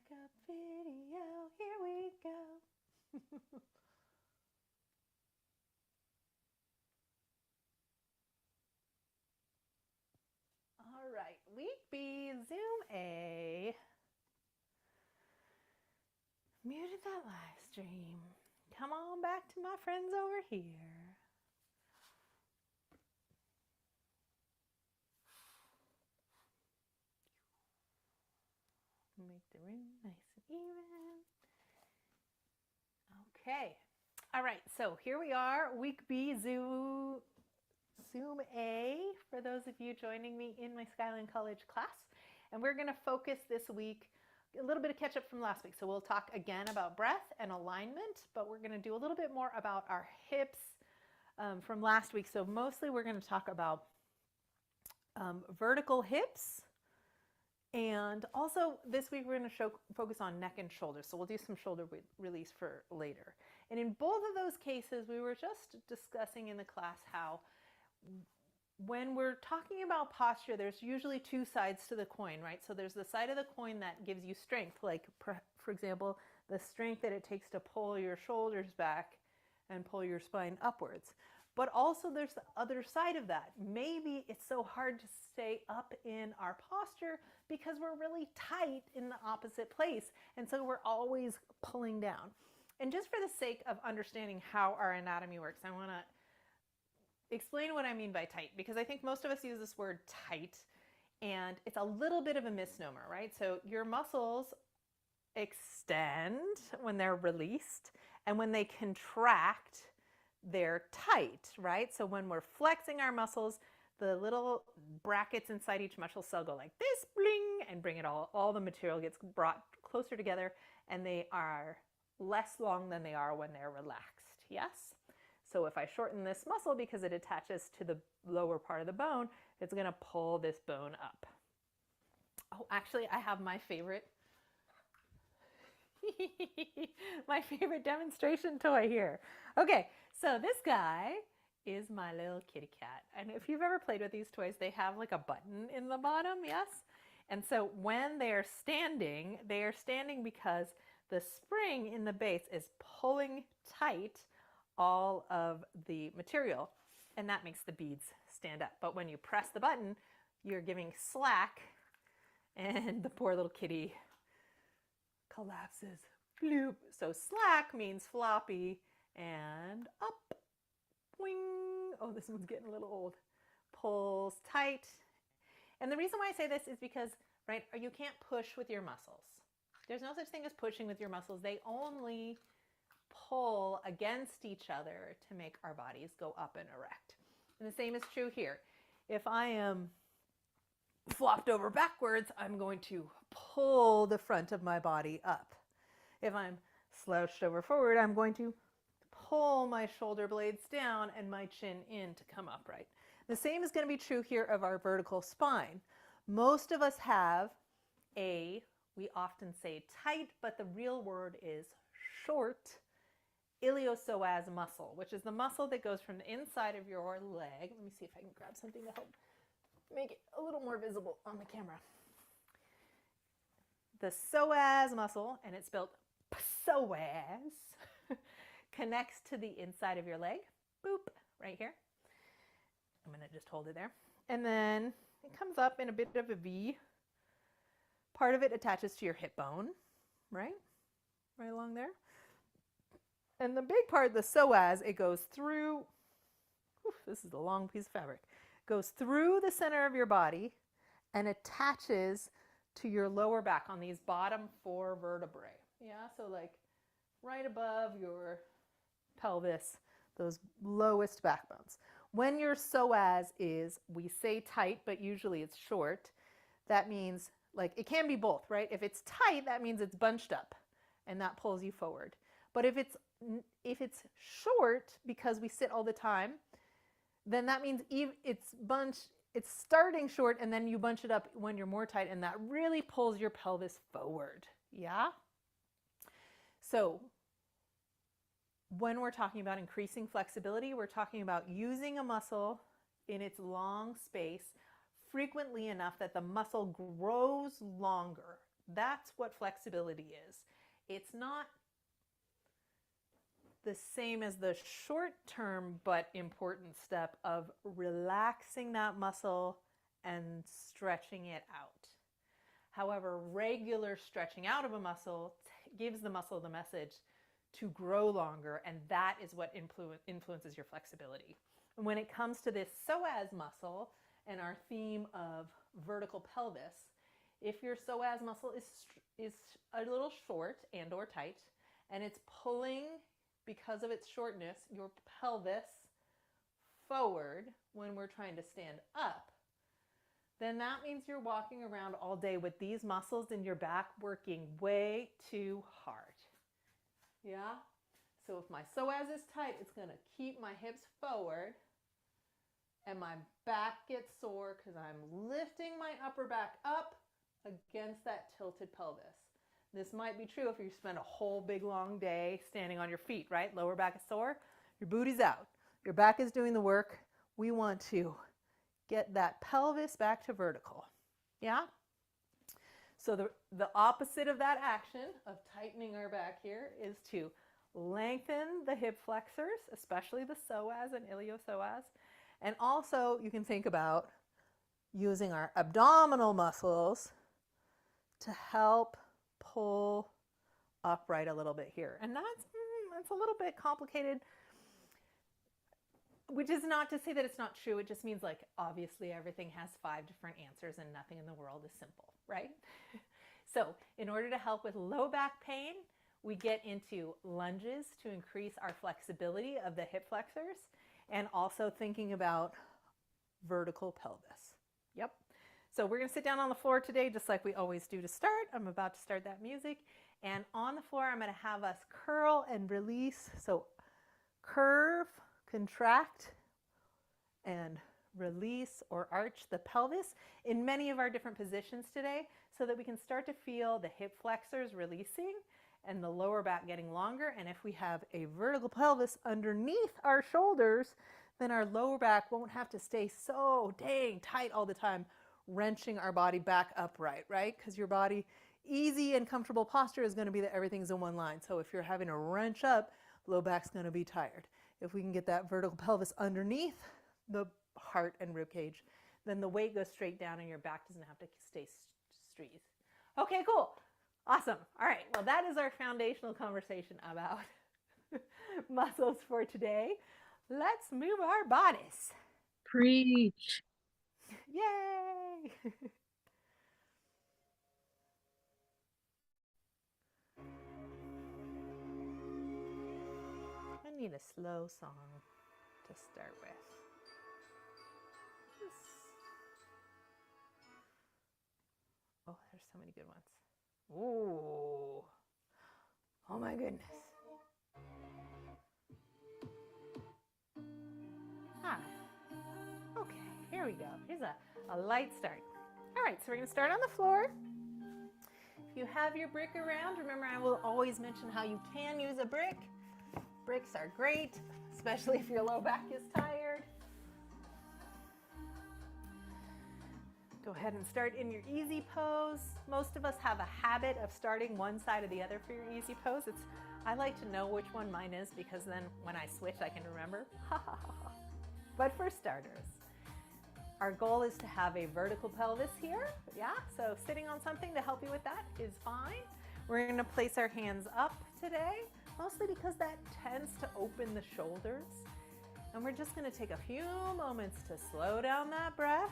backup video. Here we go. All right, week B, Zoom A. Muted that live stream. Come on back to my friends over here. Make the room nice and even. Okay. All right, so here we are, week B, Zoom A, for those of you joining me in my Skyline College class. And we're going to focus this week, a little bit of catch up from last week. So we'll talk again about breath and alignment, but we're going to do a little bit more about our hips from last week. So mostly we're going to talk about vertical hips. And also this week we're going to focus on neck and shoulders. So we'll do some shoulder release for later. And in both of those cases, we were just discussing in the class how when we're talking about posture, there's usually two sides to the coin, right? So there's the side of the coin that gives you strength, like for example, the strength that it takes to pull your shoulders back and pull your spine upwards. But also there's the other side of that. Maybe it's so hard to stay up in our posture because we're really tight in the opposite place. And so we're always pulling down. And just for the sake of understanding how our anatomy works, I want to explain what I mean by tight, because I think most of us use this word tight and it's a little bit of a misnomer, right? So your muscles extend when they're released, and when they contract, they're tight, right? So when we're flexing our muscles, the little brackets inside each muscle cell go like this, bling, and bring it all the material gets brought closer together, and they are less long than they are when they're relaxed, yes? So if I shorten this muscle because it attaches to the lower part of the bone, it's going to pull this bone up. Oh, actually, I have my favorite my favorite demonstration toy here. Okay, so this guy is my little kitty cat. And if you've ever played with these toys, they have like a button in the bottom, yes? And so when they are standing because the spring in the base is pulling tight all of the material, and that makes the beads stand up. But when you press the button, you're giving slack, and the poor little kitty collapses. Bloop. So slack means floppy and up. Boing. Oh, this one's getting a little old. Pulls tight. And the reason why I say this is because, right, you can't push with your muscles. There's no such thing as pushing with your muscles. They only pull against each other to make our bodies go up and erect. And the same is true here. If I am flopped over backwards, I'm going to pull the front of my body up. If I'm slouched over forward, I'm going to pull my shoulder blades down and my chin in to come upright. The same is going to be true here of our vertical spine. Most of us have we often say tight, but the real word is short, iliopsoas muscle, which is the muscle that goes from the inside of your leg. Let me see if I can grab something to help make it a little more visible on the camera. The psoas muscle, and it's spelled psoas, connects to the inside of your leg. Boop, right here. I'm going to just hold it there. And then it comes up in a bit of a V. Part of it attaches to your hip bone, right? Right along there. And the big part, the psoas, it goes through, this is a long piece of fabric, goes through the center of your body and attaches to your lower back on these bottom 4 vertebrae. Yeah, so like right above your pelvis, those lowest backbones. When your psoas is, we say tight, but usually it's short, that means, like, it can be both, right? If it's tight, that means it's bunched up and that pulls you forward. But if it's short, because we sit all the time, then that means it's starting short and then you bunch it up when you're more tight, and that really pulls your pelvis forward. Yeah? So when we're talking about increasing flexibility, we're talking about using a muscle in its long space frequently enough that the muscle grows longer That's what flexibility is. It's not the same as the short-term but important step of relaxing that muscle and stretching it out. However, regular stretching out of a muscle gives the muscle the message to grow longer, and that is what influences your flexibility. And when it comes to this psoas muscle and our theme of vertical pelvis, if your psoas muscle is a little short and or tight, and it's pulling, because of its shortness, your pelvis forward when we're trying to stand up, then that means you're walking around all day with these muscles in your back working way too hard. Yeah? So if my psoas is tight, it's going to keep my hips forward and my back gets sore because I'm lifting my upper back up against that tilted pelvis. This might be true if you spend a whole big long day standing on your feet, right? Lower back is sore, your booty's out, your back is doing the work. We want to get that pelvis back to vertical. Yeah? So the opposite of that action of tightening our back here is to lengthen the hip flexors, especially the psoas and iliopsoas. And also you can think about using our abdominal muscles to help pull upright a little bit here. And that's a little bit complicated, which is not to say that it's not true. It just means, like, obviously everything has 5 different answers and nothing in the world is simple, right? So in order to help with low back pain, we get into lunges to increase our flexibility of the hip flexors, and also thinking about vertical pelvis. Yep. So we're going to sit down on the floor today, just like we always do to start. I'm about to start that music. And on the floor, I'm going to have us curl and release. So curve, contract, and release or arch the pelvis in many of our different positions today, so that we can start to feel the hip flexors releasing and the lower back getting longer. And if we have a vertical pelvis underneath our shoulders, then our lower back won't have to stay so dang tight all the time, wrenching our body back upright, right? Because your body, easy and comfortable posture is going to be that everything's in one line. So if you're having to wrench up, low back's going to be tired. If we can get that vertical pelvis underneath the heart and rib cage, then the weight goes straight down and your back doesn't have to stay straight. Okay, cool. Awesome. All right. Well, that is our foundational conversation about muscles for today. Let's move our bodies. Preach. Yay! I need a slow song to start with. Oh, there's so many good ones. Ooh. Oh my goodness. Ah. Okay, here we go. Here's a light start. All right, so we're going to start on the floor. If you have your brick around, remember I will always mention how you can use a brick. Bricks are great, especially if your low back is tired. Go ahead and start in your easy pose. Most of us have a habit of starting one side or the other for your easy pose. I like to know which one mine is, because then when I switch, I can remember. But for starters, our goal is to have a vertical pelvis here. Yeah, so sitting on something to help you with that is fine. We're going to place our hands up today, mostly because that tends to open the shoulders. And we're just going to take a few moments to slow down that breath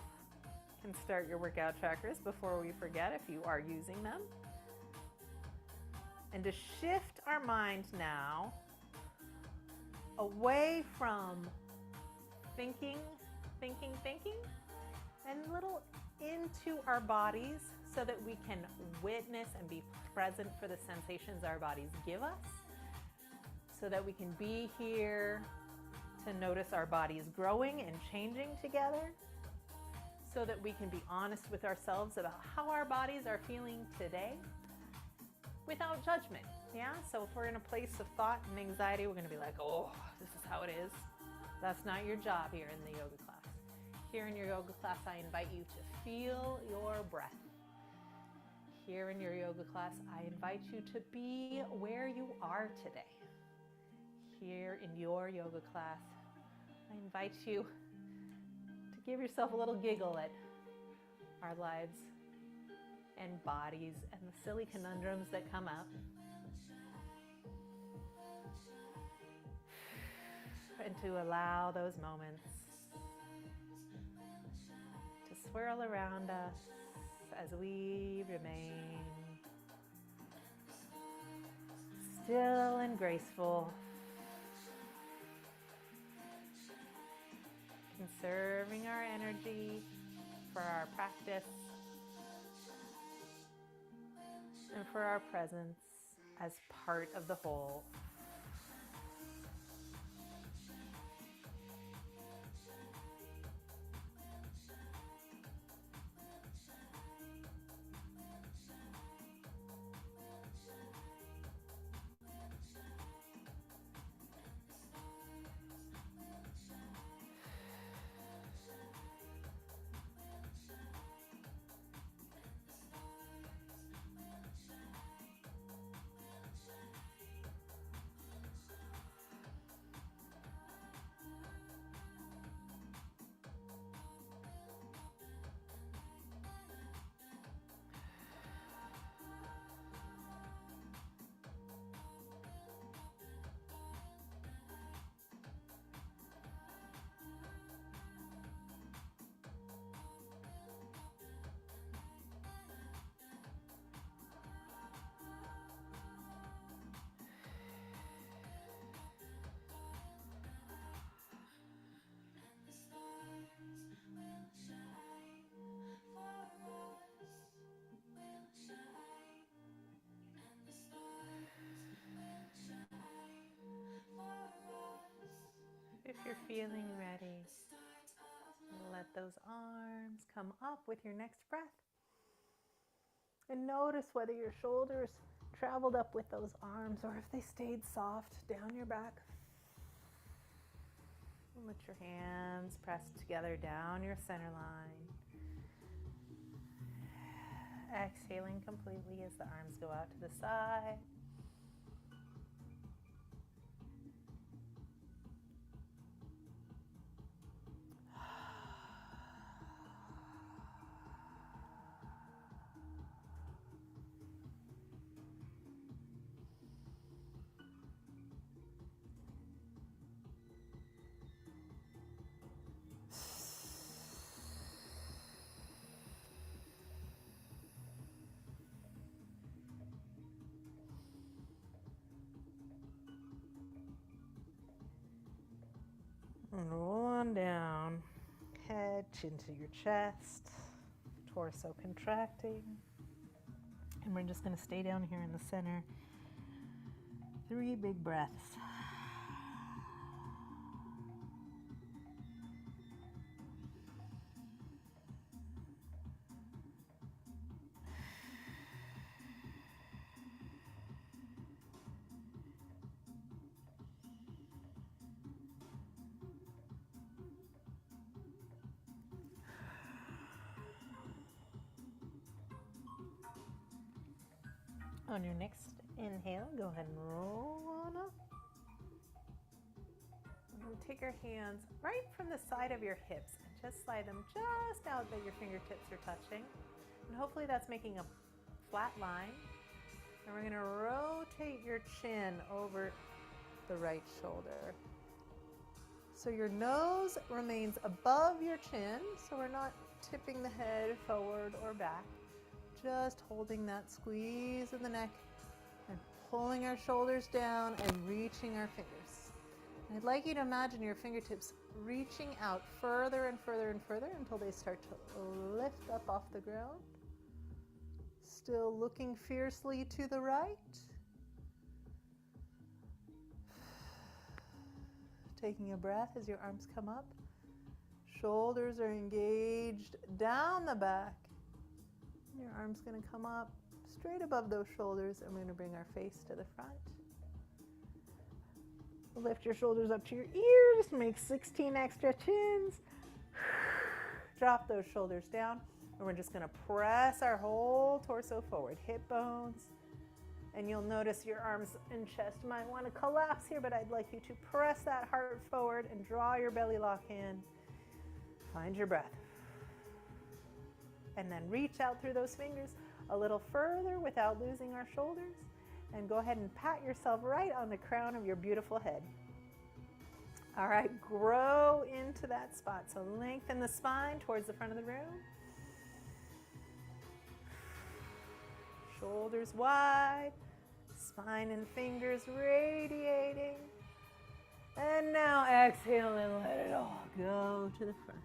and start your workout trackers before we forget, if you are using them. And to shift our mind now away from thinking, and a little into our bodies, so that we can witness and be present for the sensations our bodies give us, so that we can be here to notice our bodies growing and changing together, so that we can be honest with ourselves about how our bodies are feeling today without judgment. Yeah, so if we're in a place of thought and anxiety, we're going to be like, oh, this is how it is. That's not your job here in the yoga class. Here in your yoga class, I invite you to feel your breath. here in your yoga class, I invite you to be where you are today. Here in your yoga class, I invite you to give yourself a little giggle at our lives and bodies and the silly conundrums that come up. And to allow those moments to swirl around us as we remain still and graceful, conserving our energy for our practice and for our presence as part of the whole. If you're feeling ready, let those arms come up with your next breath. And notice whether your shoulders traveled up with those arms or if they stayed soft down your back. And let your hands press together down your center line. Exhaling completely as the arms go out to the side. And roll on down, head, chin to your chest, torso contracting. And we're just going to stay down here in the center. 3 big breaths. On your next inhale, go ahead and roll on up. And take your hands right from the side of your hips and just slide them just out that your fingertips are touching. And hopefully that's making a flat line. And we're going to rotate your chin over the right shoulder. So your nose remains above your chin, so we're not tipping the head forward or back. Just holding that squeeze of the neck and pulling our shoulders down and reaching our fingers. And I'd like you to imagine your fingertips reaching out further and further and further until they start to lift up off the ground. Still looking fiercely to the right. Taking a breath as your arms come up. Shoulders are engaged down the back. Your arm's going to come up straight above those shoulders, and we're going to bring our face to the front. Lift your shoulders up to your ears, make 16 extra chins. Drop those shoulders down. And we're just gonna press our whole torso forward, hip bones. And you'll notice your arms and chest might want to collapse here, but I'd like you to press that heart forward and draw your belly lock in. Find your breath. And then reach out through those fingers a little further without losing our shoulders. And go ahead and pat yourself right on the crown of your beautiful head. All right, grow into that spot. So lengthen the spine towards the front of the room. Shoulders wide, spine and fingers radiating. And now exhale and let it all go to the front.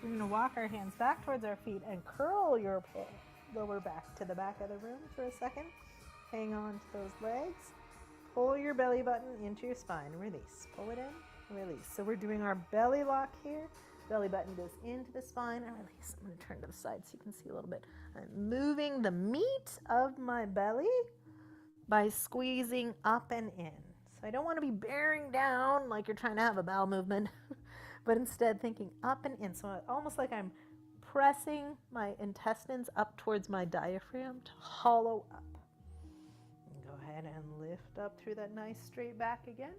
We're going to walk our hands back towards our feet and curl your lower back to the back of the room for a second. Hang on to those legs. Pull your belly button into your spine. Release. Pull it in. Release. So we're doing our belly lock here. Belly button goes into the spine and release. I'm going to turn to the side so you can see a little bit. I'm moving the meat of my belly by squeezing up and in. So I don't want to be bearing down like you're trying to have a bowel movement, but instead thinking up and in. So almost like I'm pressing my intestines up towards my diaphragm to hollow up. Go ahead and lift up through that nice straight back again.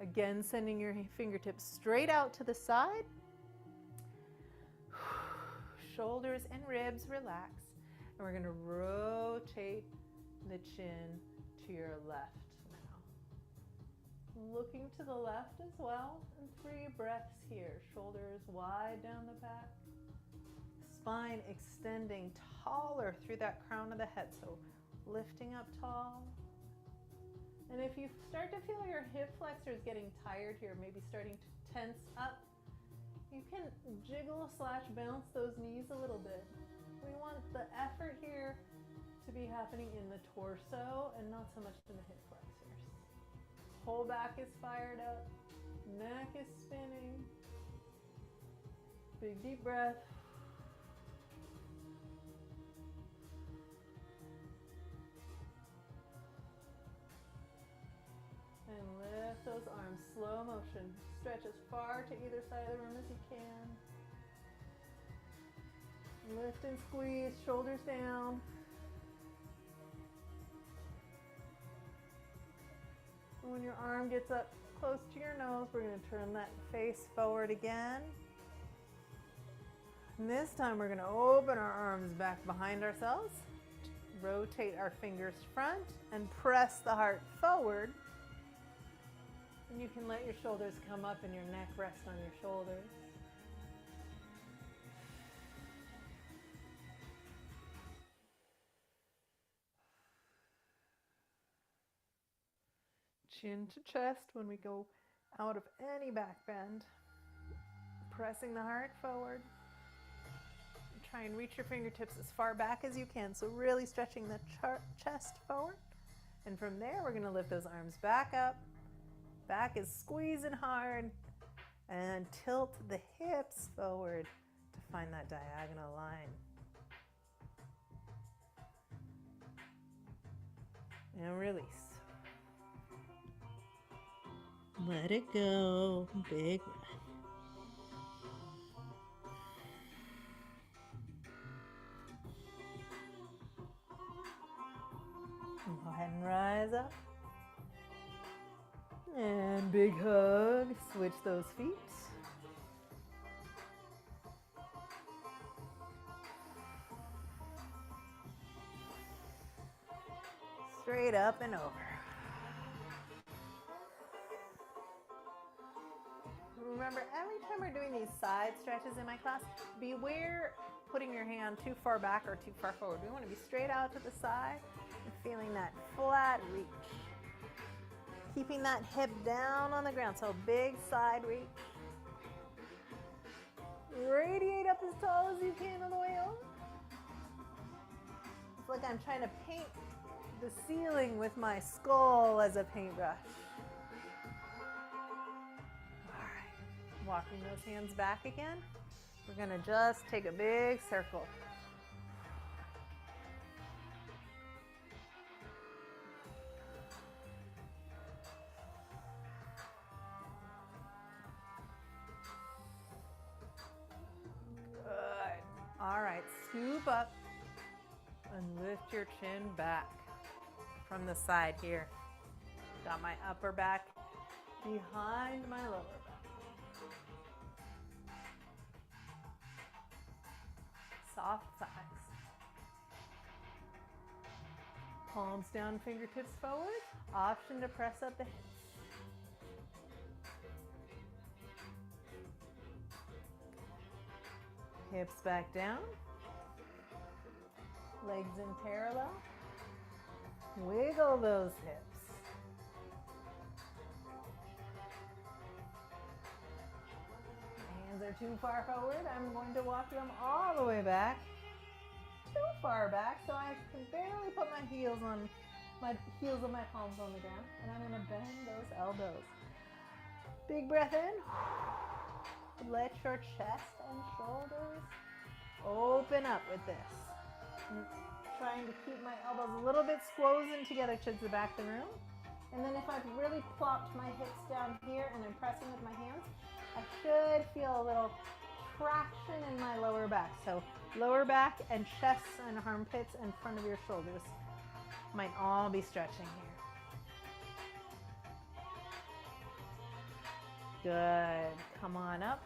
Again, sending your fingertips straight out to the side. Shoulders and ribs relax. And we're going to rotate the chin to your left now. Looking to the left as well. And 3 breaths here. Shoulders wide down the back. Spine extending taller through that crown of the head. So lifting up tall. And if you start to feel your hip flexors getting tired here, maybe starting to tense up, you can jiggle/bounce those knees a little bit. We want the effort here to be happening in the torso and not so much in the hip flexors. Whole back is fired up, neck is spinning. Big deep breath. And lift those arms, slow motion. Stretch as far to either side of the room as you can. Lift and squeeze, shoulders down. And when your arm gets up close to your nose, we're going to turn that face forward again. And this time we're going to open our arms back behind ourselves. Rotate our fingers front and press the heart forward. And you can let your shoulders come up and your neck rest on your shoulders. Chin to chest when we go out of any back bend. Pressing the heart forward. Try and reach your fingertips as far back as you can. So really stretching the chest forward. And from there, we're going to lift those arms back up. Back is squeezing hard. And tilt the hips forward to find that diagonal line. And release. Let it go. Big breath. Go ahead and rise up. And big hug. Switch those feet. Straight up and over. Remember, every time we're doing these side stretches in my class, beware putting your hand too far back or too far forward. We want to be straight out to the side and feeling that flat reach. Keeping that hip down on the ground, so big side reach. Radiate up as tall as you can on the way up. It's like I'm trying to paint the ceiling with my skull as a paintbrush. All right, walking those hands back again. We're gonna just take a big circle. up and lift your chin back from the side here. Got my upper back behind my lower back. Soft thighs. Palms down, fingertips forward. Option to press up the hips. Hips back down. Legs in parallel. Wiggle those hips. Hands are too far forward. I'm going to walk them all the way back. Too far back, so I can barely put my heels of my palms on the ground, and I'm going to bend those elbows. Big breath in. Let your chest and shoulders open up with this. I'm trying to keep my elbows a little bit squozen together towards the back of the room. And then if I've really plopped my hips down here and I'm pressing with my hands, I should feel a little traction in my lower back. So lower back and chest and armpits and front of your shoulders might all be stretching here. Good. Come on up.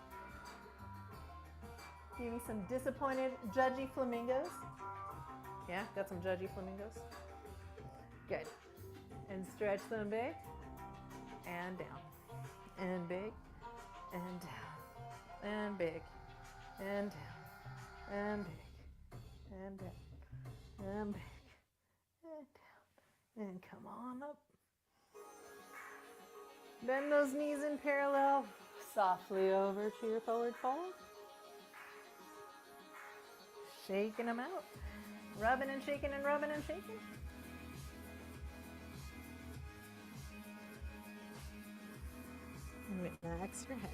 Give me some disappointed, judgy flamingos. Yeah, got some judgy flamingos? Good. And stretch them big and down. And big and down. And big and down. And big and down. And big and down. And come on up. Bend those knees in parallel. Softly over to your forward fold. Shaking them out. Rubbing and shaking and rubbing and shaking. And relax your head.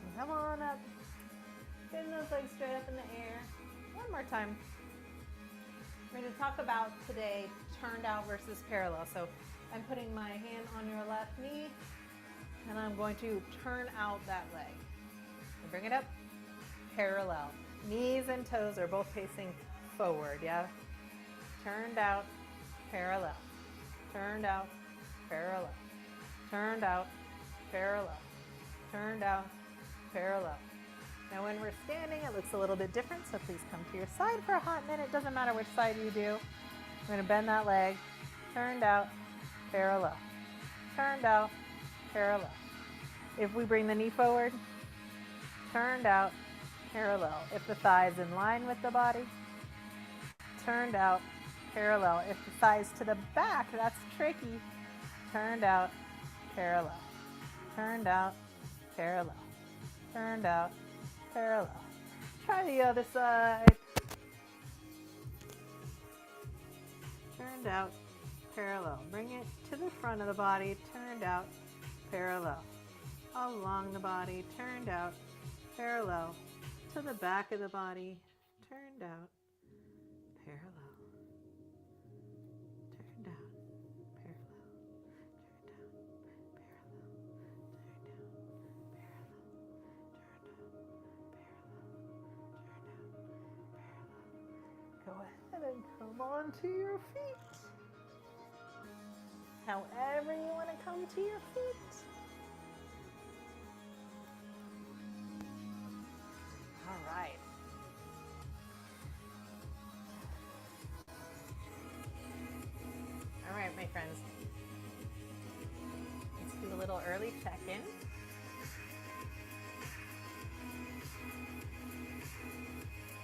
And come on up. Bend those legs straight up in the air. One more time. We're going to talk about today turned out versus parallel. So I'm putting my hand on your left knee and I'm going to turn out that leg. And bring it up, parallel. Knees and toes are both facing forward, yeah? Turned out, parallel. Turned out, parallel. Turned out, parallel. Turned out, parallel. Now when we're standing, it looks a little bit different, so please come to your side for a hot minute. It doesn't matter which side you do. We're gonna bend that leg, turned out, parallel. Turned out, parallel. If we bring the knee forward, turned out, parallel. If the thigh is in line with the body, turned out, parallel. If the thigh is to the back, that's tricky. Turned out, parallel. Turned out, parallel. Turned out, parallel. Try the other side. Turned out, parallel. Bring it to the front of the body. Turned out, parallel. Along the body. Turned out, parallel. To the back of the body. Turned out, parallel. Turned out, parallel. Turned out, parallel. Turned out, parallel. Turned out, parallel. Go ahead and come onto your feet. However you want to come to your feet. All right. All right, my friends. Let's do a little early check-in.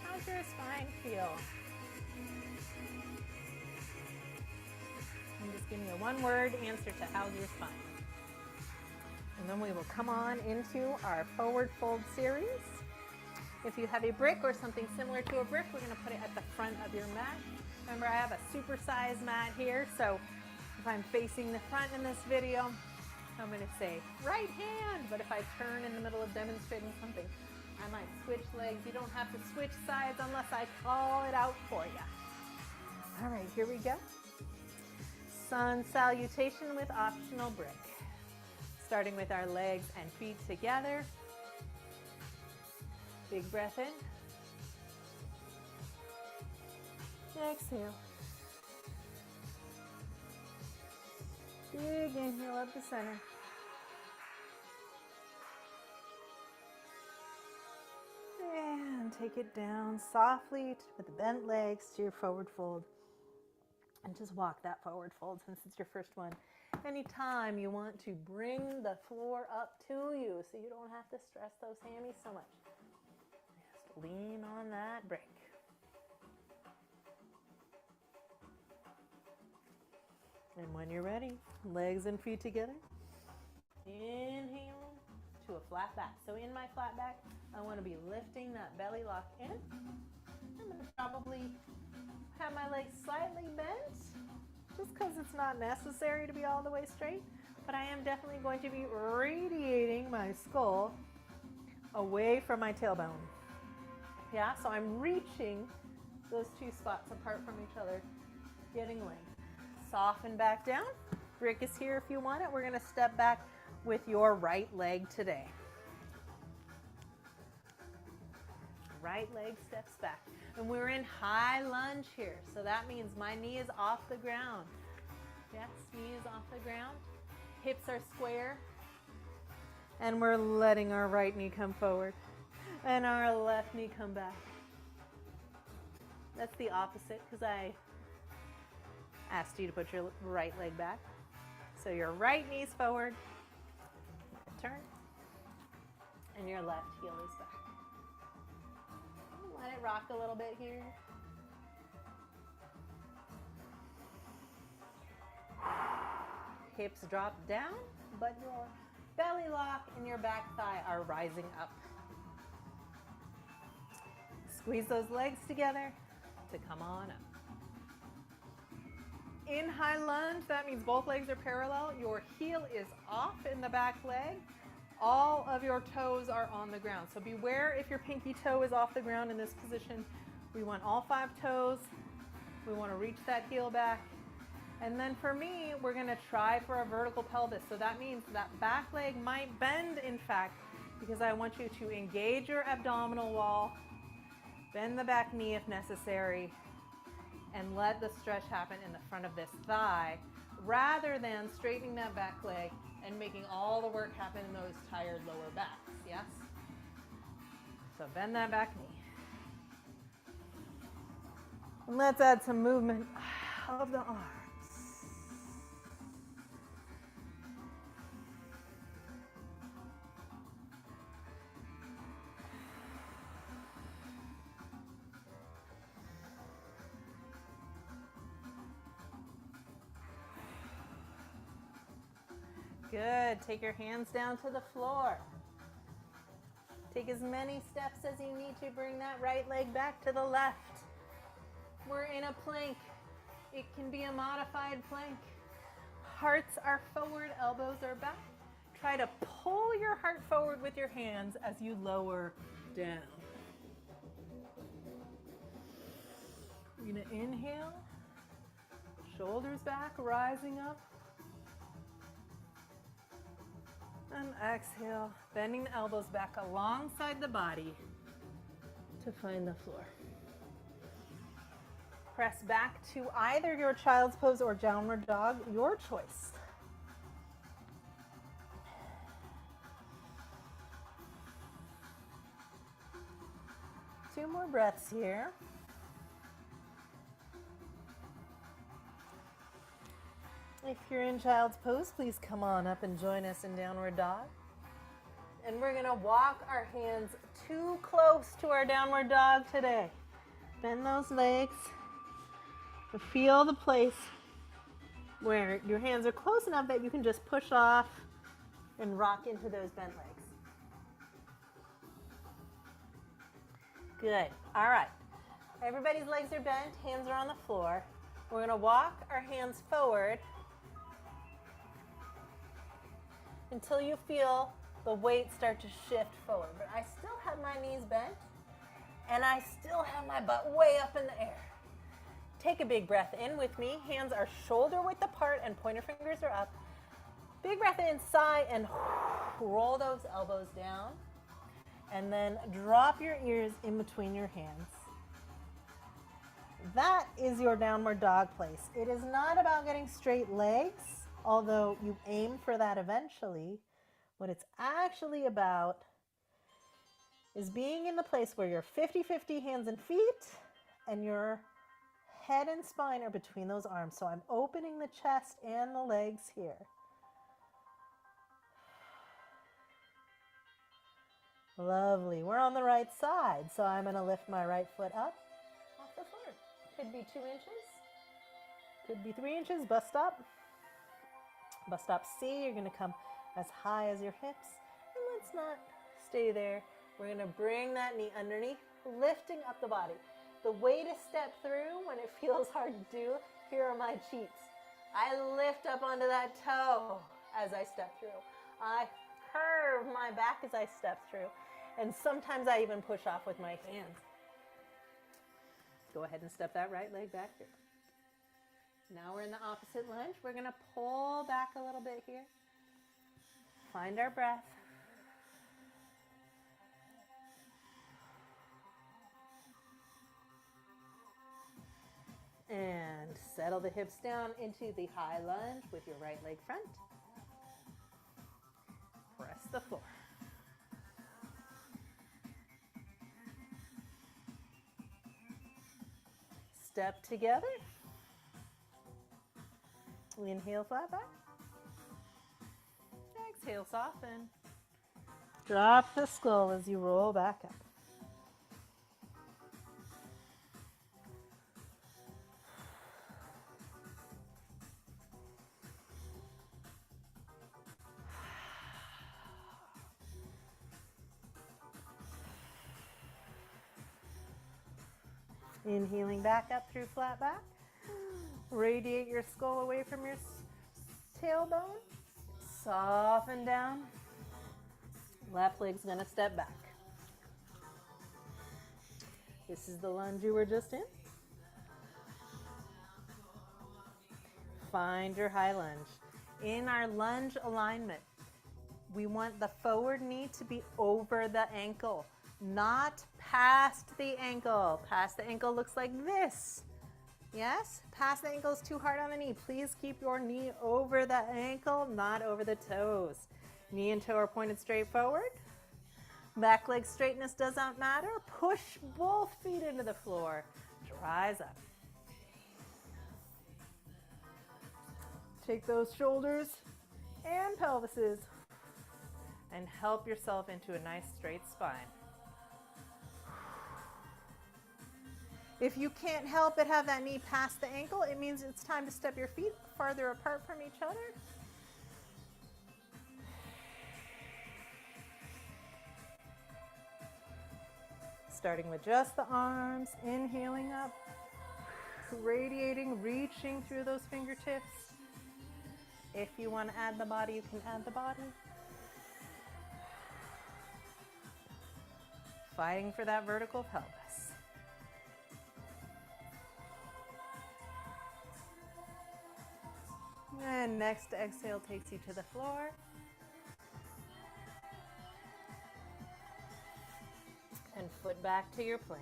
How's your spine feel? And just give me a one-word answer to how's your spine. And then we will come on into our forward fold series. If you have a brick or something similar to a brick, we're going to put it at the front of your mat. Remember, I have a supersized mat here, so if I'm facing the front in this video, I'm going to say right hand, but if I turn in the middle of demonstrating something, I might switch legs. You don't have to switch sides unless I call it out for you. All right, here we go. sun salutation with optional break. Starting with our legs and feet together. Big breath in. Exhale. Big inhale up the center. And take it down softly with the bent legs to your forward fold. And just walk that forward fold since it's your first one. Anytime you want to bring the floor up to you so you don't have to stress those hammies so much. Just lean on that break. And when you're ready, legs and feet together. Inhale to a flat back. So in my flat back, I want to be lifting that belly lock in. I'm going to probably have my legs slightly bent, just because it's not necessary to be all the way straight, but I am definitely going to be radiating my skull away from my tailbone. Yeah, so I'm reaching those two spots apart from each other, getting length. Soften back down. Brick is here if you want it. We're going to step back with your right leg today. Right leg steps back. And we're in high lunge here. So that means my knee is off the ground. Yes, knee is off the ground. Hips are square. And we're letting our right knee come forward. And our left knee come back. That's the opposite because I asked you to put your right leg back. So your right knee's forward. Turn. And your left heel is back. Let it rock a little bit here. Hips drop down, but your belly lock and your back thigh are rising up. Squeeze those legs together to come on up. In high lunge, that means both legs are parallel. Your heel is off in the back leg. All of your toes are on the ground. So beware if your pinky toe is off the ground in this position. We want all 5 toes. We want to reach that heel back. And then for me, we're going to try for a vertical pelvis. So that means that back leg might bend, in fact, because I want you to engage your abdominal wall, bend the back knee if necessary, and let the stretch happen in the front of this thigh, rather than straightening that back leg and making all the work happen in those tired lower backs, yes? So bend that back knee. And let's add some movement of the arms. Good. Take your hands down to the floor. Take as many steps as you need to bring that right leg back to the left. We're in a plank. It can be a modified plank. Hearts are forward, elbows are back. Try to pull your heart forward with your hands as you lower down. You're going to inhale, shoulders back, rising up. And exhale, bending the elbows back alongside the body to find the floor. Press back to either your child's pose or downward dog, your choice. Two more breaths here. If you're in child's pose, please come on up and join us in downward dog. And we're gonna walk our hands too close to our downward dog today. Bend those legs. Feel the place where your hands are close enough that you can just push off and rock into those bent legs. Good. All right. Everybody's legs are bent, hands are on the floor. We're gonna walk our hands forward until you feel the weight start to shift forward. But I still have my knees bent and I still have my butt way up in the air. Take a big breath in with me. Hands are shoulder width apart and pointer fingers are up. Big breath in, sigh, and roll those elbows down. And then drop your ears in between your hands. That is your downward dog place. It is not about getting straight legs, although you aim for that eventually. What it's actually about is being in the place where you're 50-50 hands and feet, and your head and spine are between those arms. So I'm opening the chest and the legs here. Lovely. We're on the right side, so I'm going to lift my right foot up off the floor. Could be 2 inches, could be 3 inches. Bust up. Bust up C. You're going to come as high as your hips. And let's not stay there. We're going to bring that knee underneath, lifting up the body. The way to step through when it feels hard to do, here are my cheats. I lift up onto that toe as I step through. I curve my back as I step through. And sometimes I even push off with my hands. Go ahead and step that right leg back here. Now we're in the opposite lunge. We're going to pull back a little bit here. Find our breath. And settle the hips down into the high lunge with your right leg front. Press the floor. Step together. Inhale, flat back. Exhale, soften. Drop the skull as you roll back up. Inhaling back up through flat back. Radiate your skull away from your tailbone. Soften down. Left leg's going to step back. This is the lunge you were just in. Find your high lunge. In our lunge alignment, we want the forward knee to be over the ankle, not past the ankle. Past the ankle looks like this. Yes? Past the ankle is too hard on the knee. Please keep your knee over the ankle, not over the toes. Knee and toe are pointed straight forward. Back leg straightness does not matter. Push both feet into the floor. Rise up. Take those shoulders and pelvises and help yourself into a nice straight spine. If you can't help but have that knee past the ankle, it means it's time to step your feet farther apart from each other. Starting with just the arms, inhaling up, radiating, reaching through those fingertips. If you want to add the body, you can add the body. Fighting for that vertical pelvis. And next exhale takes you to the floor. And foot back to your plank.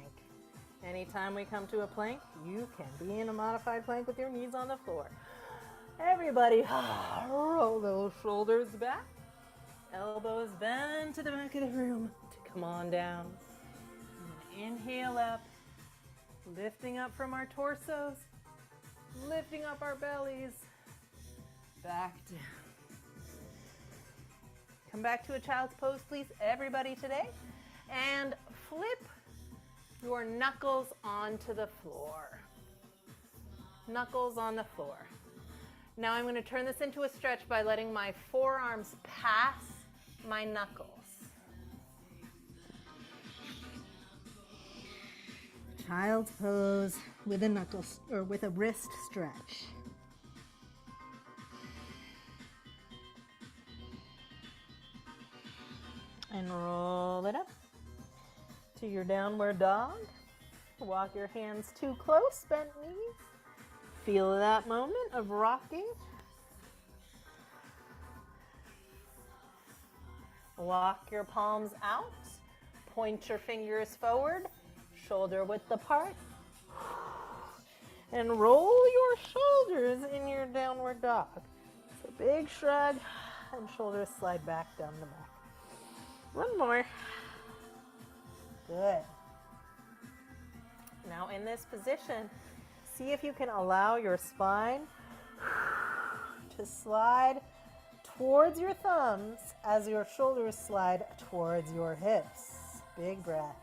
Anytime we come to a plank, you can be in a modified plank with your knees on the floor. Everybody, roll those shoulders back. Elbows bend to the back of the room to come on down. Inhale up, lifting up from our torsos, lifting up our bellies. Back down. Come back to a child's pose, please, everybody today. And flip your knuckles onto the floor. Knuckles on the floor. Now I'm going to turn this into a stretch by letting my forearms pass my knuckles. Child's pose with a knuckles or with a wrist stretch. And roll it up to your downward dog. Walk your hands too close, bent knees. Feel that moment of rocking. Walk your palms out. Point your fingers forward, shoulder width apart. And roll your shoulders in your downward dog. So big shrug and shoulders slide back down the back. One more. Good. Now in this position, see if you can allow your spine to slide towards your thumbs as your shoulders slide towards your hips. Big breath.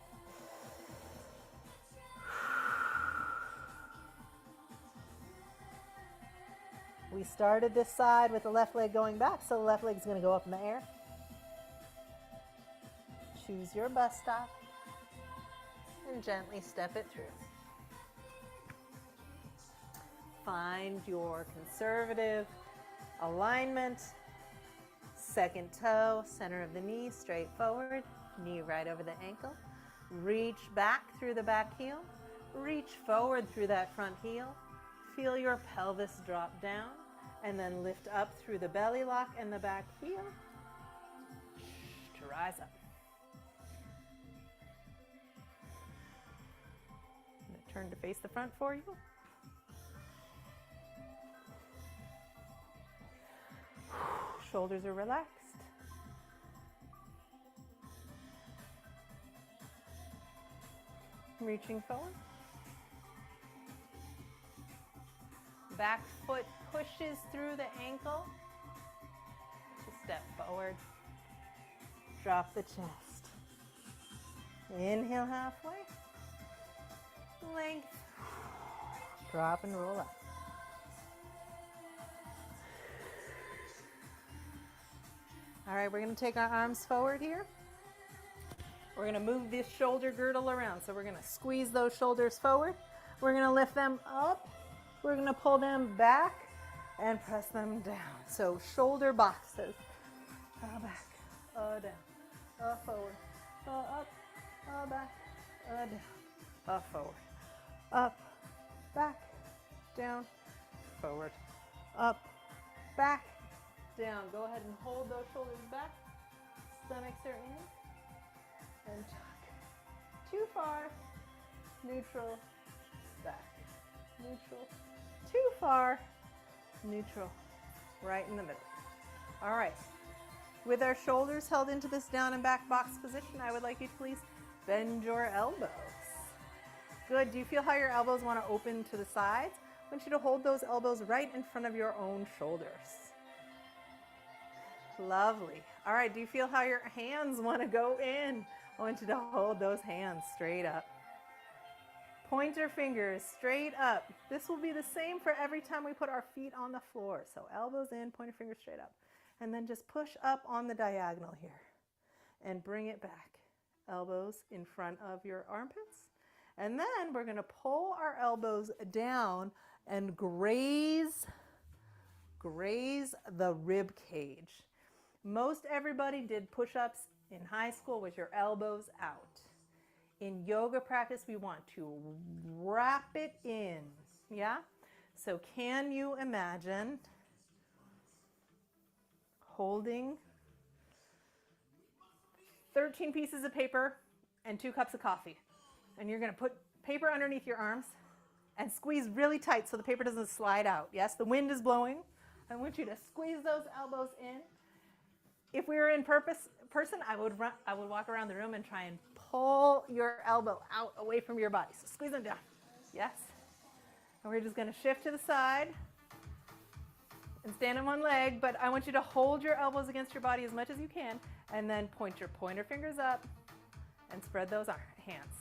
We started this side with the left leg going back, so the left leg is going to go up in the air. Choose your bus stop and gently step it through. Find your conservative alignment. Second toe, center of the knee, straight forward, knee right over the ankle. Reach back through the back heel. Reach forward through that front heel. Feel your pelvis drop down and then lift up through the belly lock and the back heel to rise up. I'm going to turn to face the front for you. Shoulders are relaxed. Reaching forward. Back foot pushes through the ankle. Just step forward. Drop the chest. Inhale halfway. Length. Drop and roll up. All right, we're going to take our arms forward here. We're going to move this shoulder girdle around. So we're going to squeeze those shoulders forward. We're going to lift them up. We're going to pull them back and press them down. So shoulder boxes. Back, down, forward, up, back, down, forward, up, back, down, forward, up, back, down. Go ahead and hold those shoulders back. Stomachs are in. And tuck. Too far. Neutral. Back. Neutral. Too far. Neutral. Right in the middle. All right. With our shoulders held into this down and back box position, I would like you to please bend your elbows. Good. Do you feel how your elbows want to open to the sides? I want you to hold those elbows right in front of your own shoulders. Lovely. All right, do you feel how your hands want to go in? I want you to hold those hands straight up. Pointer fingers straight up. This will be the same for every time we put our feet on the floor. So elbows in, pointer fingers straight up. And then just push up on the diagonal here and bring it back. Elbows in front of your armpits. And then we're going to pull our elbows down and graze the rib cage. Most everybody did push-ups in high school with your elbows out. In yoga practice, we want to wrap it in, yeah? So can you imagine holding 13 pieces of paper and 2 cups of coffee? And you're going to put paper underneath your arms and squeeze really tight so the paper doesn't slide out. Yes, the wind is blowing. I want you to squeeze those elbows in. If we were in person, I would walk around the room and try and pull your elbow out away from your body. So squeeze them down. Yes. And we're just going to shift to the side and stand on one leg, but I want you to hold your elbows against your body as much as you can and then point your pointer fingers up and spread those hands.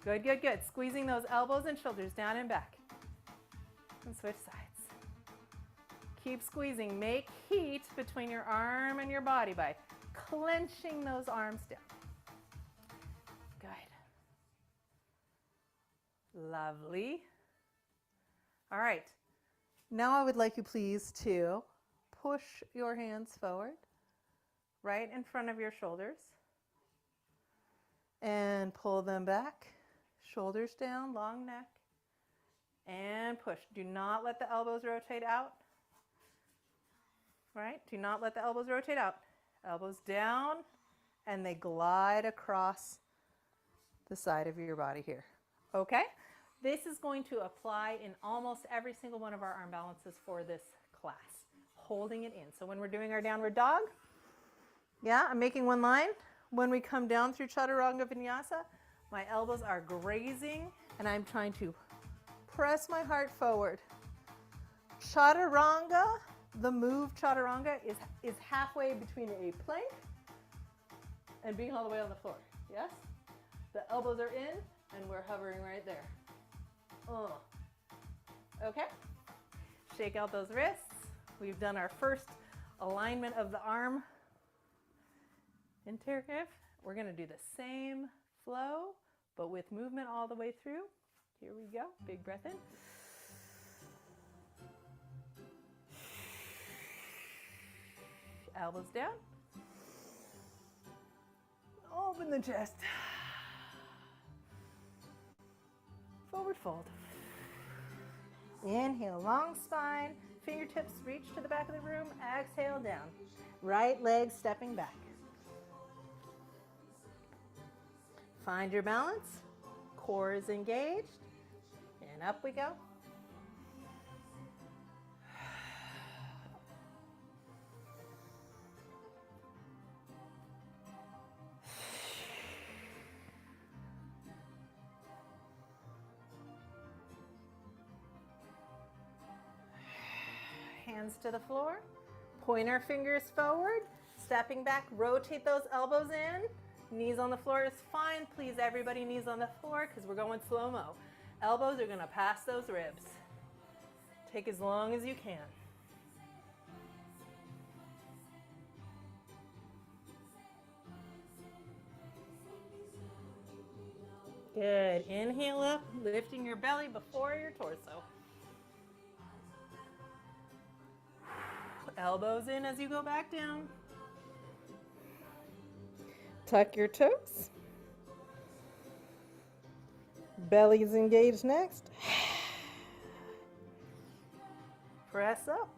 Good, good, good. Squeezing those elbows and shoulders down and back. And switch sides. Keep squeezing. Make heat between your arm and your body by clenching those arms down. Good. Lovely. All right. Now I would like you please to push your hands forward, right in front of your shoulders, and pull them back. Shoulders down, long neck. And push. Do not let the elbows rotate out. Right? Do not let the elbows rotate out. Elbows down, and they glide across the side of your body here. Okay? This is going to apply in almost every single one of our arm balances for this class. Holding it in. So when we're doing our downward dog, yeah, I'm making one line. When we come down through chaturanga vinyasa, my elbows are grazing, and I'm trying to press my heart forward. Chaturanga, the move chaturanga is halfway between a plank and being all the way on the floor. Yes? The elbows are in, and we're hovering right there. Okay? Shake out those wrists. We've done our first alignment of the arm interrogative. We're going to do the same flow, but with movement all the way through. Here we go. Big breath in. Elbows down. Open the chest. Forward fold. Inhale, long spine. Fingertips reach to the back of the room. Exhale, down. Right leg stepping back. Find your balance. Core is engaged. And up we go. Hands to the floor. Pointer fingers forward. Stepping back. Rotate those elbows in. Knees on the floor is fine. Please, everybody, knees on the floor because we're going slow-mo. Elbows are going to pass those ribs. Take as long as you can. Good. Inhale up, lifting your belly before your torso. Elbows in as you go back down. Tuck your toes. Belly's engaged next. Press up.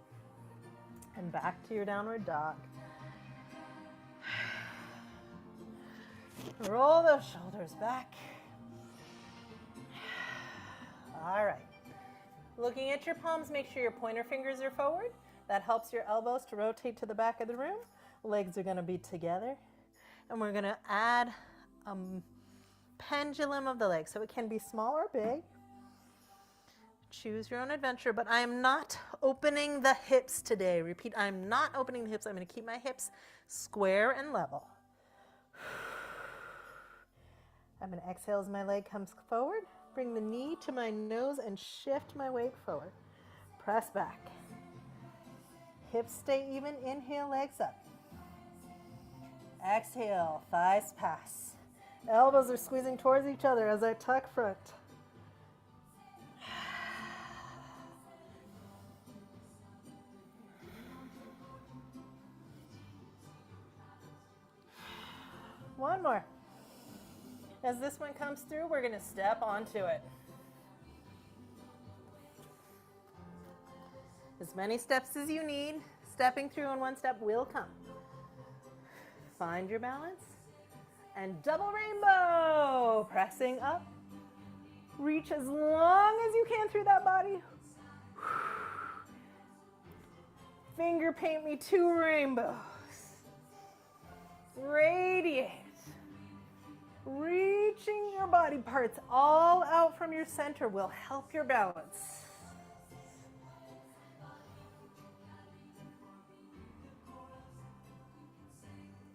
And back to your downward dog. Roll those shoulders back. All right. Looking at your palms, make sure your pointer fingers are forward. That helps your elbows to rotate to the back of the room. Legs are going to be together. And we're going to add a pendulum of the legs. So it can be small or big. Choose your own adventure, but I am not opening the hips today. Repeat, I'm not opening the hips. I'm going to keep my hips square and level. I'm going to exhale as my leg comes forward. Bring the knee to my nose and shift my weight forward. Press back. Hips stay even. Inhale, legs up. Exhale, thighs pass. Elbows are squeezing towards each other as I tuck front. One more. As this one comes through, we're going to step onto it. As many steps as you need. Stepping through in one step will come. Find your balance. And double rainbow. Pressing up. Reach as long as you can through that body. Finger paint me 2 rainbows. Radiate. Reaching your body parts all out from your center will help your balance.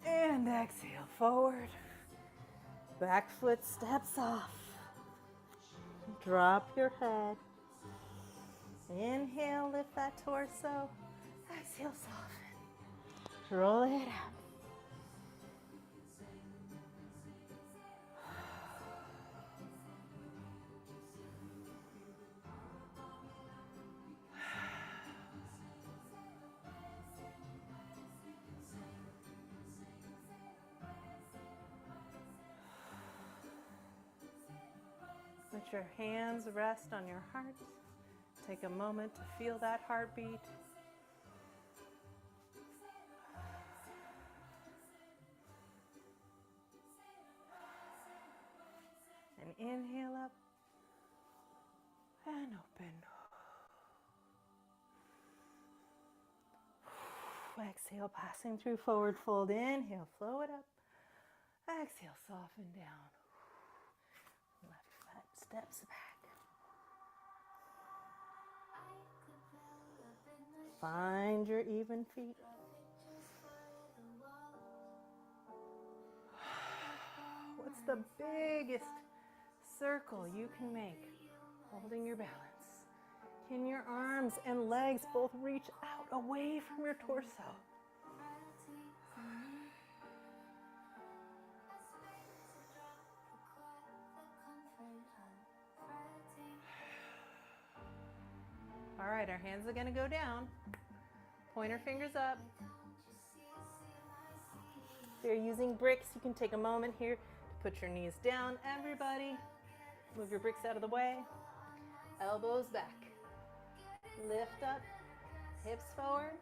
And exhale, forward. Back foot steps off. Drop your head. Inhale, lift that torso. Exhale, soften. Roll it out. Let your hands rest on your heart. Take a moment to feel that heartbeat. And inhale up and open. Exhale, passing through forward fold. Inhale, flow it up. Exhale, soften down. Left foot steps back. Find your even feet. What's the biggest circle you can make holding your balance? Can your arms and legs both reach out away from your torso? All right, our hands are going to go down. Pointer fingers up. If you're using bricks, you can take a moment here to put your knees down. Everybody, move your bricks out of the way. Elbows back. Lift up, hips forward,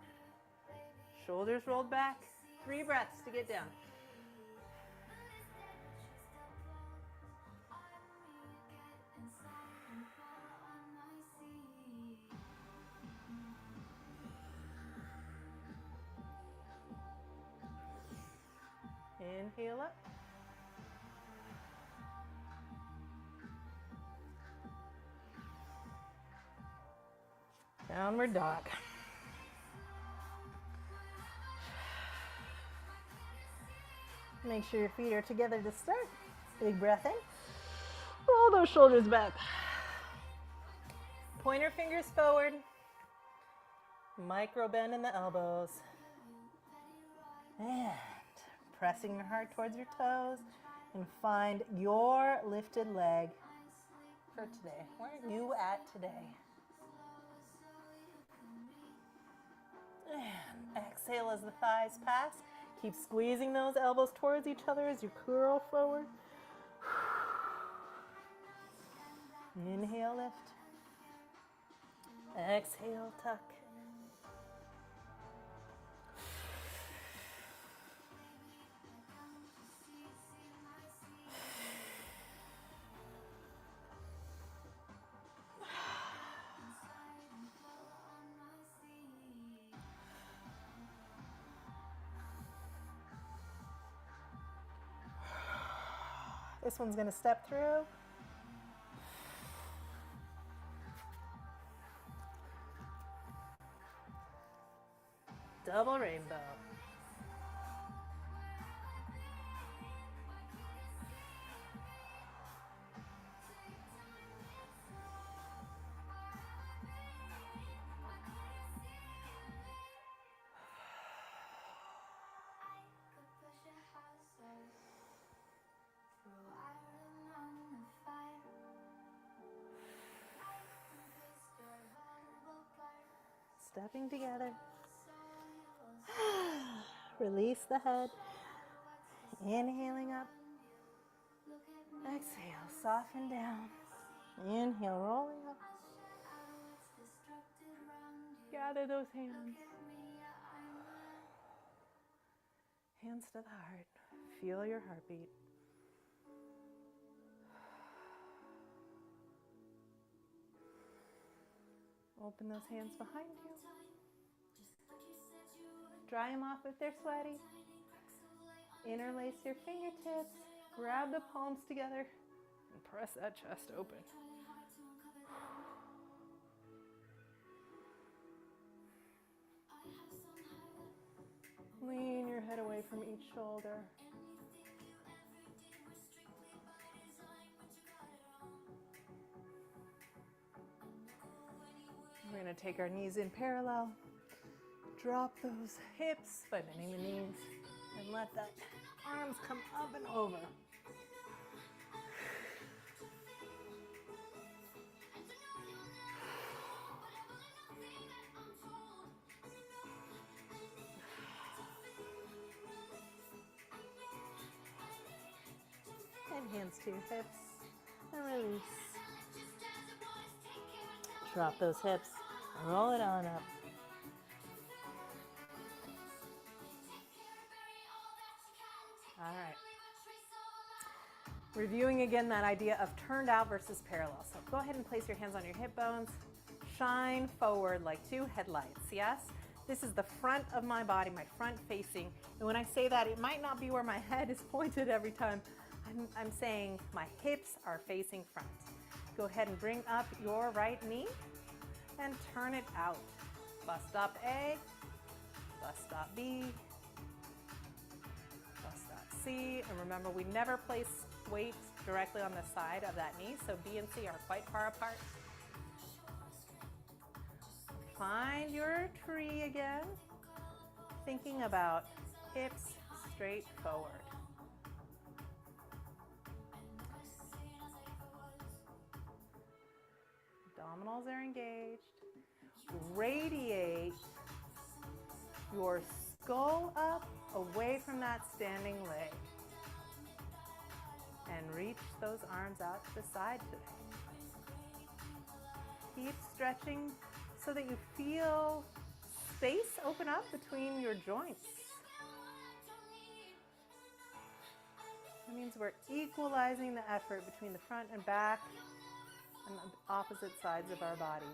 shoulders rolled back. 3 breaths to get down. Inhale up. Downward dog. Make sure your feet are together to start. Big breath in. Roll those shoulders back. Pointer fingers forward. Micro bend in the elbows. And pressing your heart towards your toes. And find your lifted leg for today. Where are you at today? And exhale as the thighs pass. Keep squeezing those elbows towards each other as you curl forward. Inhale, lift. Exhale, tuck. This one's going to step through. Double rainbow. Stepping together. Release the head. Inhaling up. Exhale, soften down. Inhale, rolling up. Gather those hands. Hands to the heart. Feel your heartbeat. Open those hands behind you. Dry them off if they're sweaty. Interlace your fingertips. Grab the palms together and press that chest open. Lean your head away from each shoulder. We're going to take our knees in parallel. Drop those hips by bending the knees and let that arms come up and over. And hands to your hips and release. Drop those hips. Roll it on up. All right. Reviewing again that idea of turned out versus parallel. So go ahead and place your hands on your hip bones. Shine forward like two headlights, yes? This is the front of my body, my front facing. And when I say that, it might not be where my head is pointed every time. I'm saying my hips are facing front. Go ahead and bring up your right knee and turn it out. Bus stop A, bus stop B, bus stop C. And remember, we never place weights directly on the side of that knee, so B and C are quite far apart. Find your tree again, thinking about hips straight forward. Abdominals are engaged. Radiate your skull up away from that standing leg. And reach those arms out to the side today. Keep stretching so that you feel space open up between your joints. That means we're equalizing the effort between the front and back and the opposite sides of our bodies.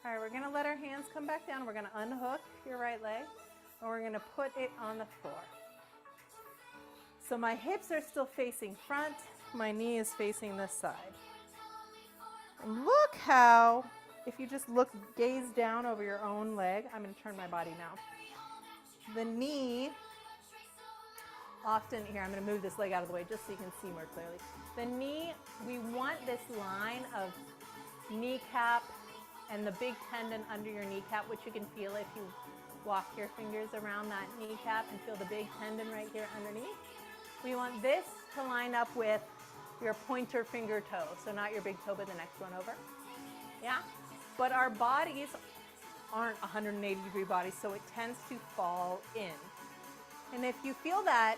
All right, we're going to let our hands come back down. We're going to unhook your right leg, and we're going to put it on the floor. So my hips are still facing front. My knee is facing this side. And look how, if you just gaze down over your own leg, I'm going to turn my body now. The knee, often, here, I'm going to move this leg out of the way just so you can see more clearly. The knee, we want this line of kneecap and the big tendon under your kneecap, which you can feel if you walk your fingers around that kneecap and feel the big tendon right here underneath. We want this to line up with your pointer finger toe, so not your big toe, but the next one over. Yeah? But our bodies aren't 180-degree bodies, so it tends to fall in. And if you feel that,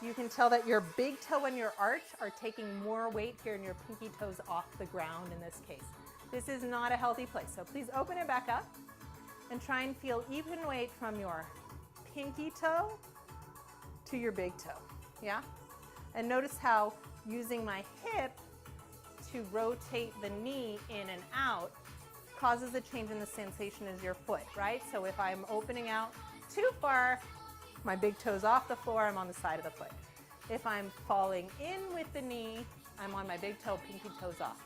you can tell that your big toe and your arch are taking more weight here and your pinky toes off the ground in this case. This is not a healthy place, so please open it back up and try and feel even weight from your pinky toe to your big toe, yeah? And notice how using my hip to rotate the knee in and out causes a change in the sensation as your foot, right? So if I'm opening out too far, my big toe's off the floor, I'm on the side of the foot. If I'm falling in with the knee, I'm on my big toe, pinky toes off.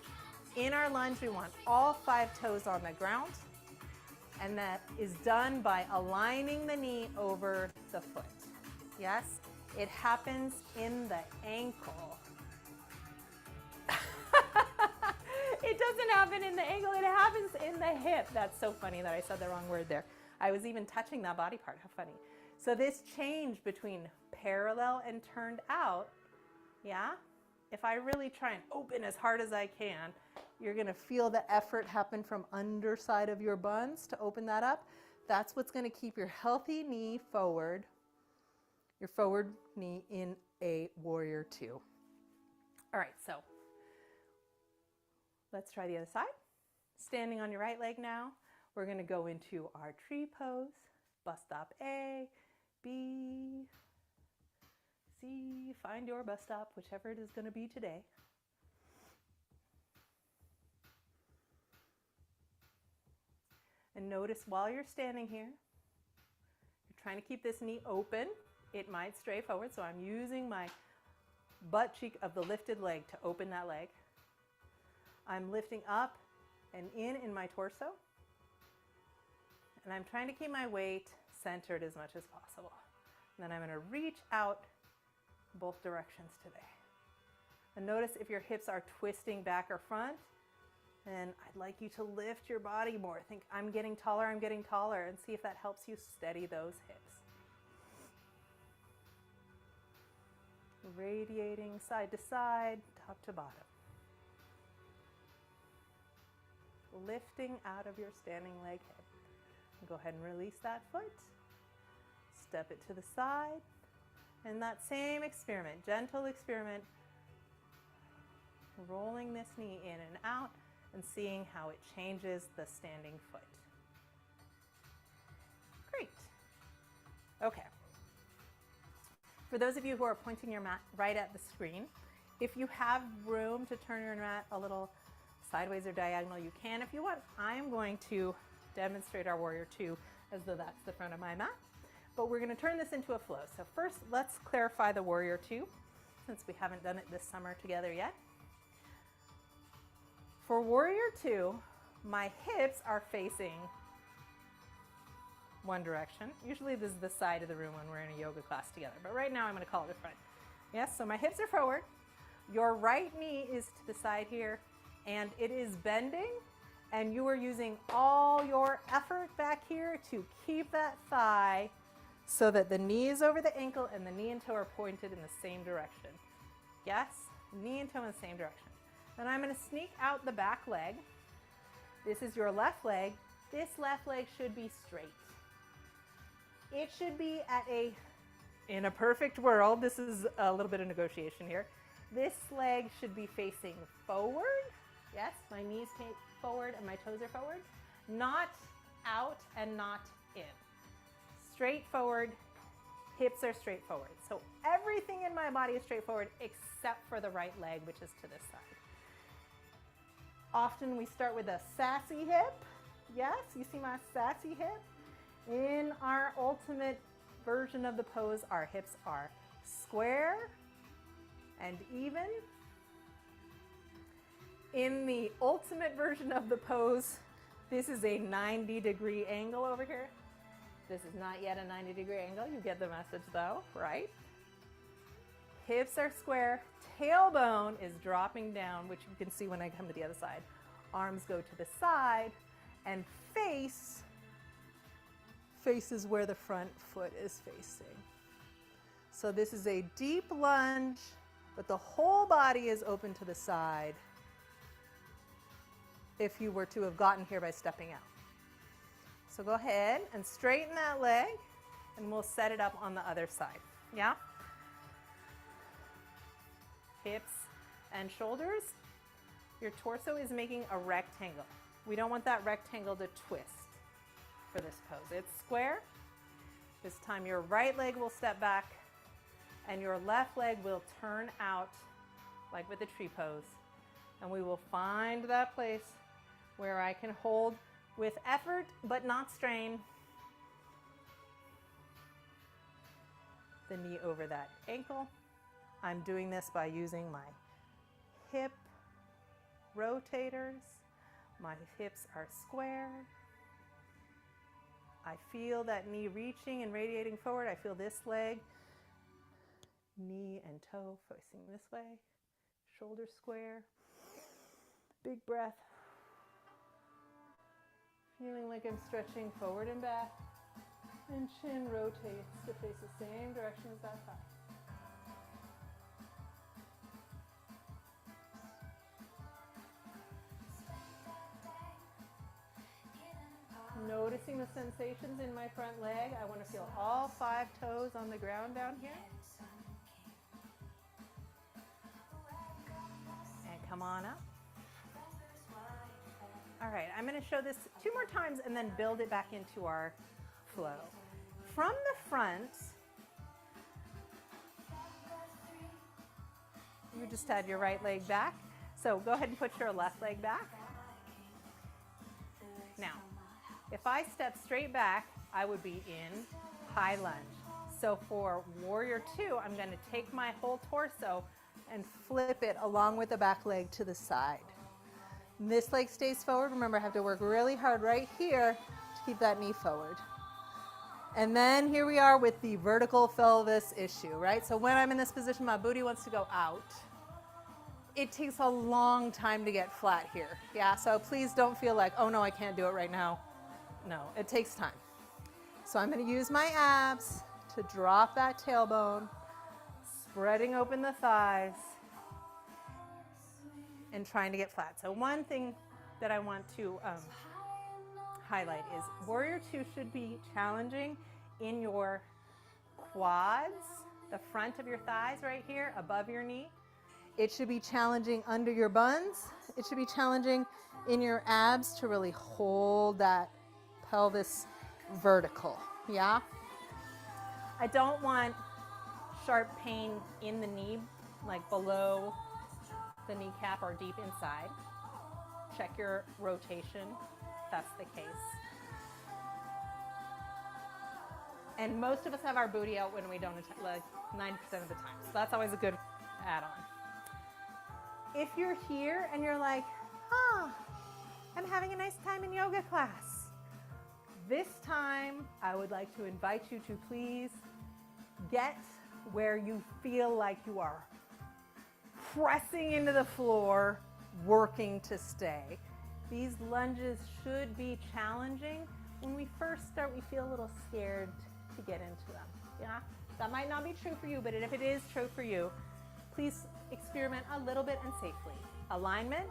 In our lunge, we want all 5 toes on the ground, and that is done by aligning the knee over the foot. Yes? It happens in the ankle. It doesn't happen in the ankle, it happens in the hip. That's so funny that I said the wrong word there. I was even touching that body part, how funny. So this change between parallel and turned out, yeah? If I really try and open as hard as I can, you're gonna feel the effort happen from underside of your buns to open that up. That's what's gonna keep your healthy knee forward, your forward knee in a warrior two. All right, so let's try the other side. Standing on your right leg now, we're gonna go into our tree pose. Bus stop A, B, C, find your bus stop, whichever it is gonna be today. And notice while you're standing here, you're trying to keep this knee open. It might stray forward, so I'm using my butt cheek of the lifted leg to open that leg. I'm lifting up and in my torso. And I'm trying to keep my weight centered as much as possible. And then I'm gonna reach out both directions today. And notice if your hips are twisting back or front, and I'd like you to lift your body more. Think, I'm getting taller, and see if that helps you steady those hips. Radiating side to side, top to bottom. Lifting out of your standing leg head. Go ahead and release that foot. Step it to the side. And that same experiment, gentle experiment, rolling this knee in and out. and seeing how it changes the standing foot. Great. Okay. For those of you who are pointing your mat right at the screen, if you have room to turn your mat a little sideways or diagonal, you can if you want. I am going to demonstrate our Warrior 2 as though that's the front of my mat, but we're going to turn this into a flow. So first, let's clarify the Warrior 2, since we haven't done it this summer together yet. For Warrior 2, my hips are facing one direction. Usually this is the side of the room when we're in a yoga class together, but right now I'm going to call it the front. Yes, so my hips are forward. Your right knee is to the side here, and it is bending, and you are using all your effort back here to keep that thigh so that the knee is over the ankle and the knee and toe are pointed in the same direction. Yes, knee and toe in the same direction. Then I'm going to sneak out the back leg. This is your left leg. This left leg should be straight. It should be at in a perfect world, this is a little bit of negotiation here. This leg should be facing forward. Yes, my knees forward and my toes are forward. Not out and not in. Straight forward, hips are straight forward. So everything in my body is straightforward except for the right leg, which is to this side. Often we start with a sassy hip. Yes, you see my sassy hip? In our ultimate version of the pose, our hips are square and even. In the ultimate version of the pose, this is a 90-degree angle over here. This is not yet a 90-degree angle. You get the message though, right? Hips are square. Tailbone is dropping down, which you can see when I come to the other side. Arms go to the side, and face is where the front foot is facing. So this is a deep lunge, but the whole body is open to the side if you were to have gotten here by stepping out. So go ahead and straighten that leg, and we'll set it up on the other side. Yeah? Hips and shoulders. Your torso is making a rectangle. We don't want that rectangle to twist for this pose. It's square. This time your right leg will step back and your left leg will turn out like with the tree pose. And we will find that place where I can hold with effort but not strain the knee over that ankle. I'm doing this by using my hip rotators. My hips are square. I feel that knee reaching and radiating forward. I feel this leg, knee and toe facing this way. Shoulder square. Big breath. Feeling like I'm stretching forward and back. And chin rotates to face the same direction as that thigh. Noticing the sensations in my front leg. I want to feel all 5 toes on the ground down here. And come on up. All right, I'm going to show this 2 more times and then build it back into our flow. From the front, you just had your right leg back. So go ahead and put your left leg back. Now, if I step straight back, I would be in high lunge. So for Warrior 2, I'm going to take my whole torso and flip it along with the back leg to the side. This leg stays forward. Remember, I have to work really hard right here to keep that knee forward. And then here we are with the vertical pelvis issue, right? So when I'm in this position, my booty wants to go out. It takes a long time to get flat here. Yeah, so please don't feel like, oh no, I can't do it right now. No, it takes time. So I'm going to use my abs to drop that tailbone, spreading open the thighs, and trying to get flat. So one thing that I want to highlight is Warrior 2 should be challenging in your quads, the front of your thighs right here, above your knee. It should be challenging under your buns. It should be challenging in your abs to really hold that pelvis vertical, yeah? I don't want sharp pain in the knee, like below the kneecap or deep inside. Check your rotation, if that's the case. And most of us have our booty out when we don't attend, like 90% of the time. So that's always a good add-on. If you're here and you're like, I'm having a nice time in yoga class. This time, I would like to invite you to please get where you feel like you are pressing into the floor, working to stay. These lunges should be challenging. When we first start, we feel a little scared to get into them. Yeah, that might not be true for you, but if it is true for you, please experiment a little bit and safely. Alignment,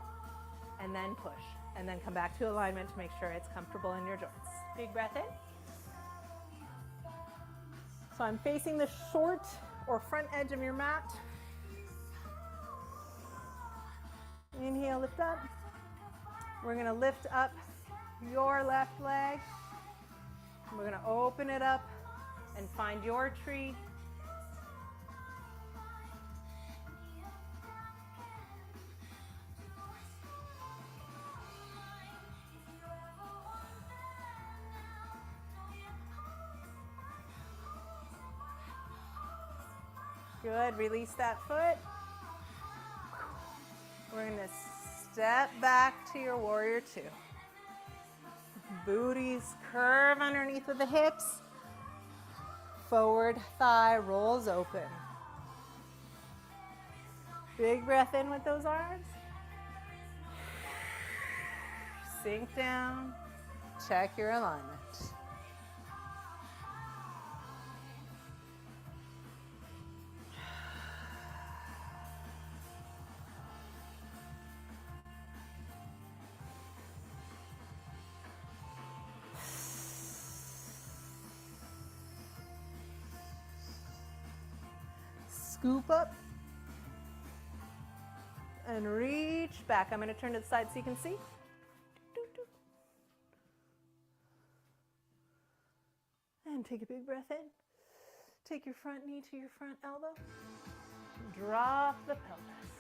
and then push, and then come back to alignment to make sure it's comfortable in your joints. Big breath in. So I'm facing the short or front edge of your mat. Inhale, lift up. We're gonna lift up your left leg. We're gonna open it up and find your tree. Good, release that foot. We're gonna step back to your warrior two. Booties curve underneath of the hips. Forward thigh rolls open. Big breath in with those arms. Sink down. Check your alignment. Scoop up and reach back. I'm going to turn to the side so you can see. And take a big breath in. Take your front knee to your front elbow. Drop the pelvis.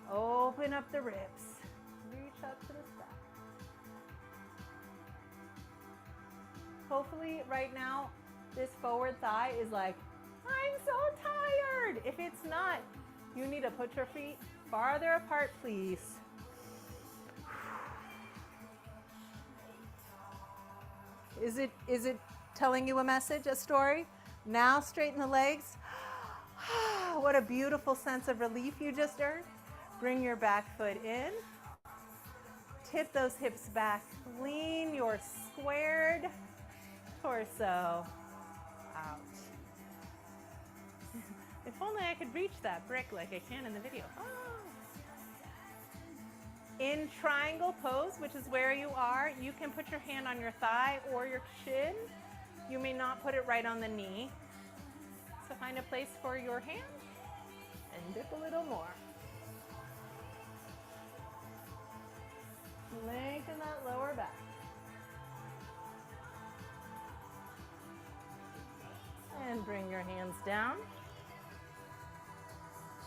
Open up the ribs. Reach up to the sky. Hopefully right now this forward thigh is like, I'm so tired. If it's not, you need to put your feet farther apart, please. Is it telling you a message, a story? Now straighten the legs. What a beautiful sense of relief you just earned. Bring your back foot in. Tip those hips back. Lean your squared torso out. If only I could reach that brick like I can in the video. Oh. In triangle pose, which is where you are, you can put your hand on your thigh or your shin. You may not put it right on the knee. So find a place for your hand and dip a little more. Lengthen that lower back. And bring your hands down.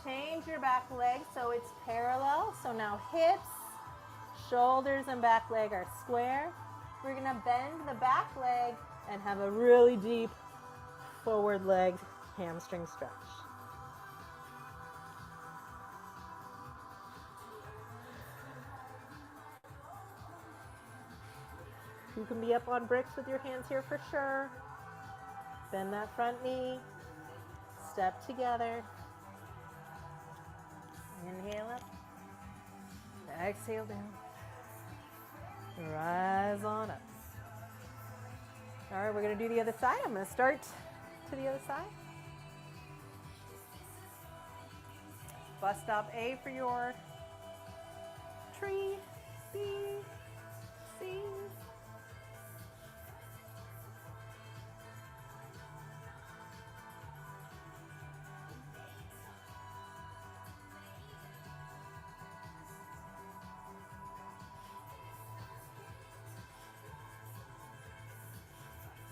Change your back leg so it's parallel. So now hips, shoulders, and back leg are square. We're gonna bend the back leg and have a really deep forward leg hamstring stretch. You can be up on bricks with your hands here for sure. Bend that front knee, step together. Inhale up, exhale down, rise on up. All right, we're gonna do the other side. I'm gonna start to the other side. Bus stop A for your tree, B, C.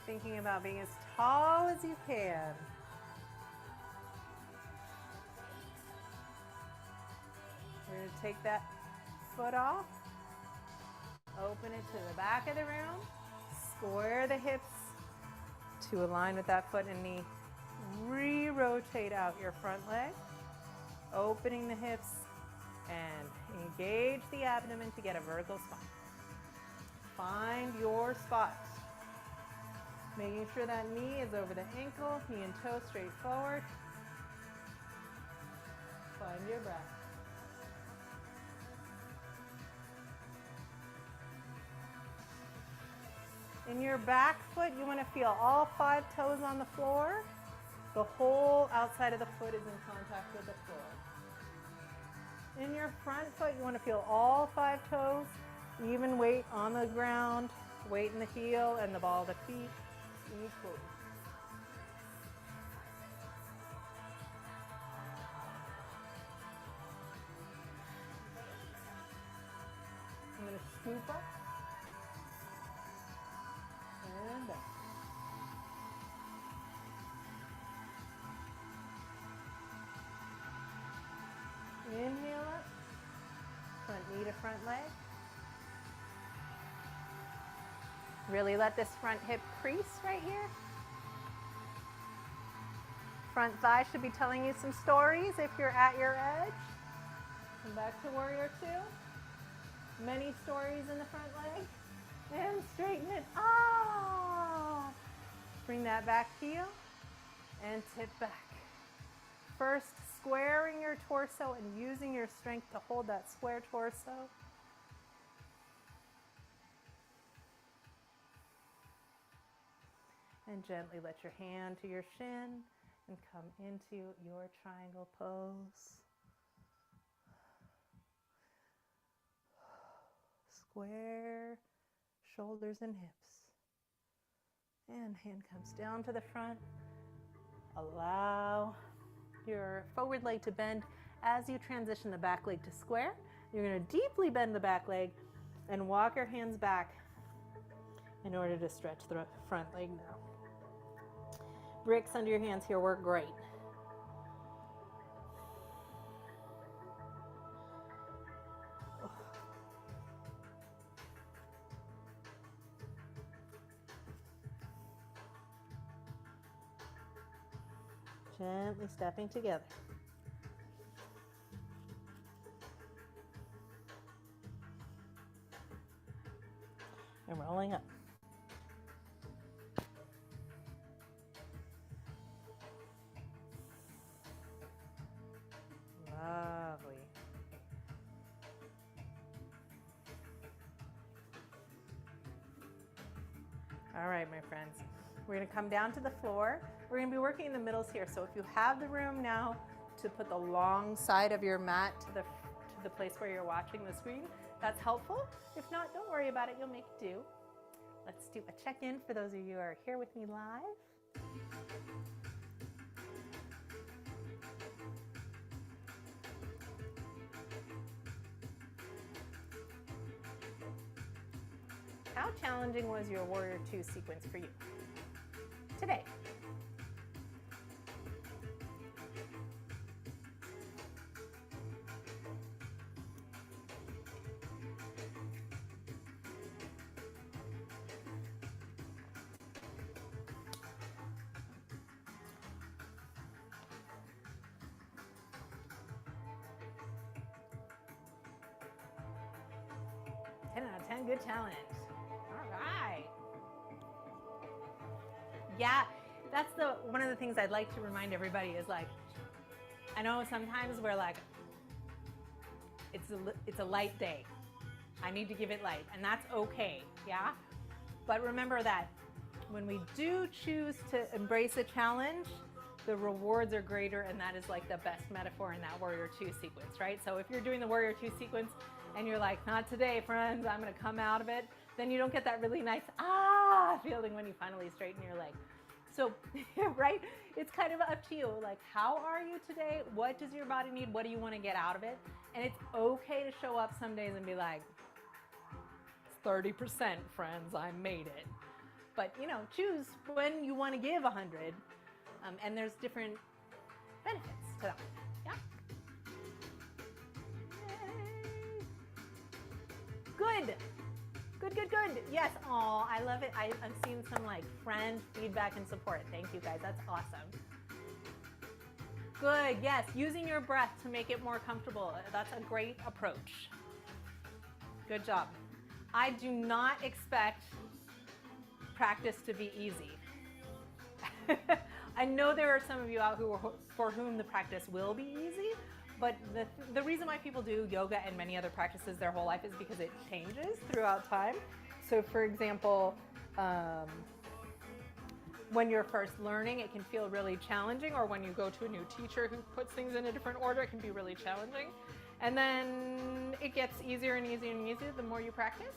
Thinking about being as tall as you can. We're going to take that foot off, open it to the back of the room, square the hips to align with that foot and knee. Re-rotate out your front leg, opening the hips and engage the abdomen to get a vertical spine. Find your spot. Making sure that knee is over the ankle, knee and toe straight forward. Find your breath. In your back foot, you want to feel all 5 toes on the floor. The whole outside of the foot is in contact with the floor. In your front foot, you want to feel all 5 toes, even weight on the ground, weight in the heel and the ball of the feet equally. I'm going to scoop up and back. Inhale up, front knee to front leg. Really let this front hip crease right here. Front thigh should be telling you some stories if you're at your edge. Come back to warrior 2. Many stories in the front leg. And straighten it. Ah! Bring that back heel and tip back. First, squaring your torso and using your strength to hold that square torso. And gently let your hand to your shin and come into your triangle pose. Square shoulders and hips. And hand comes down to the front. Allow your forward leg to bend as you transition the back leg to square. You're going to deeply bend the back leg and walk your hands back in order to stretch the front leg now. Bricks under your hands here work great. Gently stepping together. And rolling up. Lovely. All right, my friends. We're going to come down to the floor. We're going to be working in the middles here. So if you have the room now to put the long side of your mat to the place where you're watching the screen, that's helpful. If not, don't worry about it. You'll make do. Let's do a check-in for those of you who are here with me live. How challenging was your Warrior 2 sequence for you today? Good challenge. All right. Yeah, that's one of the things I'd like to remind everybody is like, I know sometimes we're like, it's a light day. I need to give it light, and that's okay, yeah? But remember that when we do choose to embrace a challenge, the rewards are greater, and that is like the best metaphor in that Warrior 2 sequence, right? So if you're doing the Warrior 2 sequence, and you're like, not today, friends, I'm going to come out of it, then you don't get that really nice, feeling when you finally straighten your leg. So, right, it's kind of up to you. Like, how are you today? What does your body need? What do you want to get out of it? And it's okay to show up some days and be like, 30%, friends, I made it. but choose when you want to give 100, and there's different benefits to that. Yeah. Yay. Good. Good. Yes. Oh, I love it. I'm seeing some friend feedback and support. Thank you guys. That's awesome. Good. Yes. Using your breath to make it more comfortable. That's a great approach. Good job. I do not expect practice to be easy. I know there are some of you out for whom the practice will be easy, but the reason why people do yoga and many other practices their whole life is because it changes throughout time. So for example, when you're first learning, it can feel really challenging, or when you go to a new teacher who puts things in a different order, it can be really challenging. And then it gets easier and easier and easier the more you practice.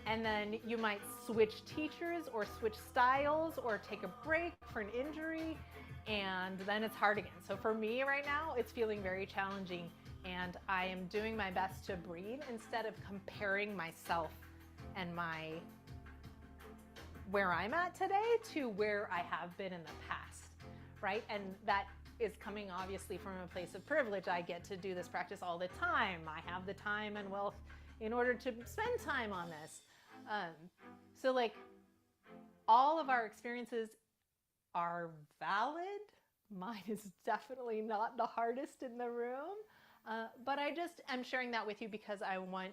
And then you might switch teachers or switch styles or take a break for an injury, and then it's hard again. So for me right now, it's feeling very challenging, and I am doing my best to breathe instead of comparing myself and where I'm at today to where I have been in the past, right? And that is coming obviously from a place of privilege. I get to do this practice all the time. I have the time and wealth in order to spend time on this. So all of our experiences are valid. Mine is definitely not the hardest in the room, but I just am sharing that with you because I want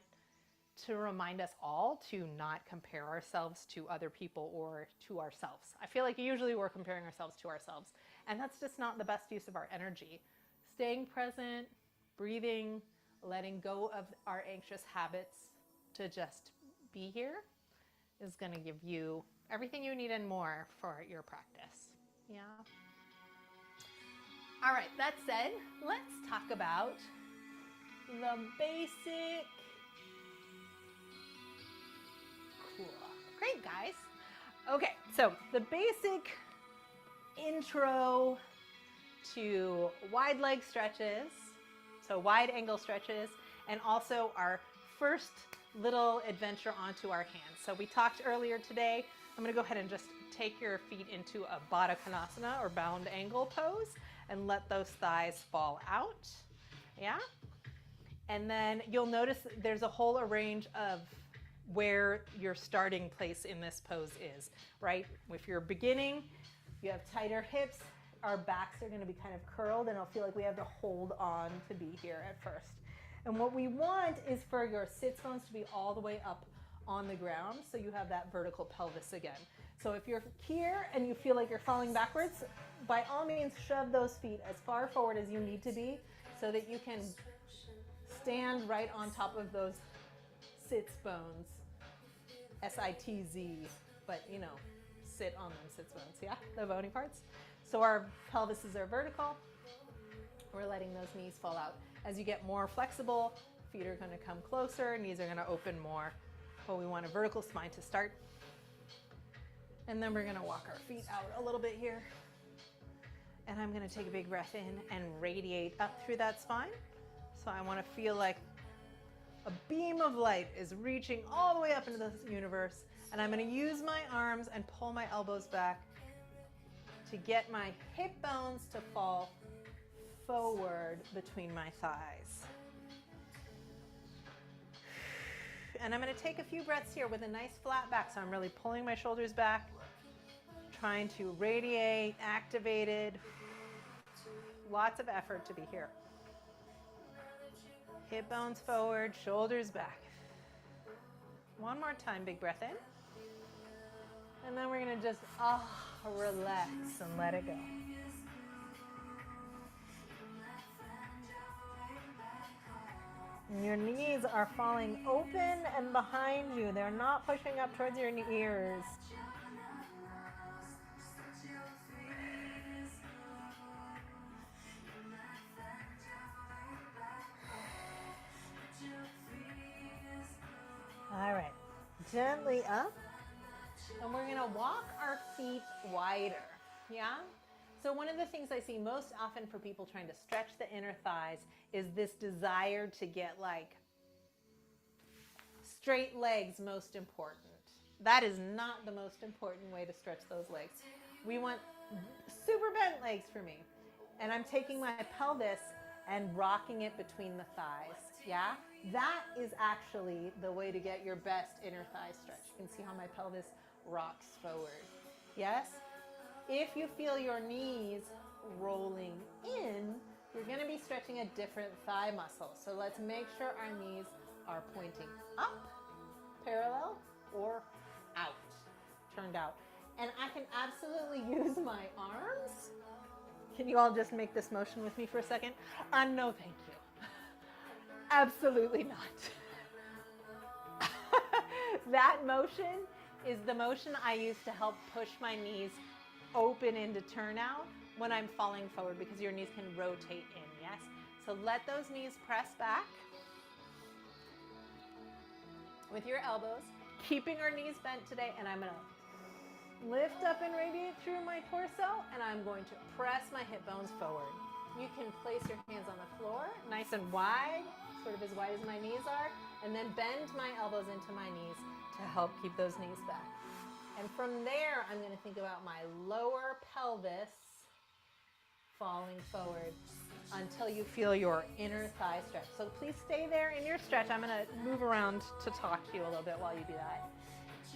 to remind us all to not compare ourselves to other people or to ourselves. I feel like usually we're comparing ourselves to ourselves, and that's just not the best use of our energy. Staying present, breathing, letting go of our anxious habits to just be here is going to give you everything you need and more for your practice. Yeah. All right, that said, let's talk about the basic. Cool. Great, guys. Okay, so the basic intro to wide leg stretches, so wide angle stretches, and also our first little adventure onto our hands. So we talked earlier today, I'm going to go ahead and just take your feet into a Baddha Konasana or bound angle pose and let those thighs fall out. Yeah? And then you'll notice there's a whole range of where your starting place in this pose is, right? If you're beginning, you have tighter hips, our backs are going to be kind of curled, and it'll feel like we have to hold on to be here at first. And what we want is for your sits bones to be all the way up on the ground, so you have that vertical pelvis again. So if you're here and you feel like you're falling backwards, by all means shove those feet as far forward as you need to be so that you can stand right on top of those sits bones. S-I-T-Z, but sit on them sits bones, yeah? The bony parts. So our pelvises are vertical. We're letting those knees fall out. As you get more flexible, feet are going to come closer, knees are going to open more. But we want a vertical spine to start. And then we're going to walk our feet out a little bit here. And I'm going to take a big breath in and radiate up through that spine. So I want to feel like a beam of light is reaching all the way up into the universe. And I'm going to use my arms and pull my elbows back to get my hip bones to fall forward between my thighs. And I'm going to take a few breaths here with a nice flat back. So I'm really pulling my shoulders back, trying to radiate, activated. Lots of effort to be here. Hip bones forward, shoulders back. One more time, big breath in. And then we're going to just relax and let it go. And your knees are falling open and behind you. They're not pushing up towards your ears. All right, gently up, and we're gonna walk our feet wider, yeah? So one of the things I see most often for people trying to stretch the inner thighs is this desire to get straight legs most important, That is not the most important way to stretch those legs. We want super bent legs for me. And I'm taking my pelvis and rocking it between the thighs. Yeah? That is actually the way to get your best inner thigh stretch. You can see how my pelvis rocks forward. Yes? If you feel your knees rolling in, you're going to be stretching a different thigh muscle. So let's make sure our knees are pointing up, parallel, or out, turned out. And I can absolutely use my arms. Can you all just make this motion with me for a second? No, thank you. Absolutely not. That motion is the motion I use to help push my knees open into turnout when I'm falling forward, because your knees can rotate in, yes? So let those knees press back with your elbows, keeping our knees bent today, and I'm gonna lift up and radiate through my torso, and I'm going to press my hip bones forward. You can place your hands on the floor, nice and wide, sort of as wide as my knees are, and then bend my elbows into my knees to help keep those knees back. And from there, I'm going to think about my lower pelvis falling forward until you feel your inner thigh stretch. So please stay there in your stretch. I'm going to move around to talk to you a little bit while you do that.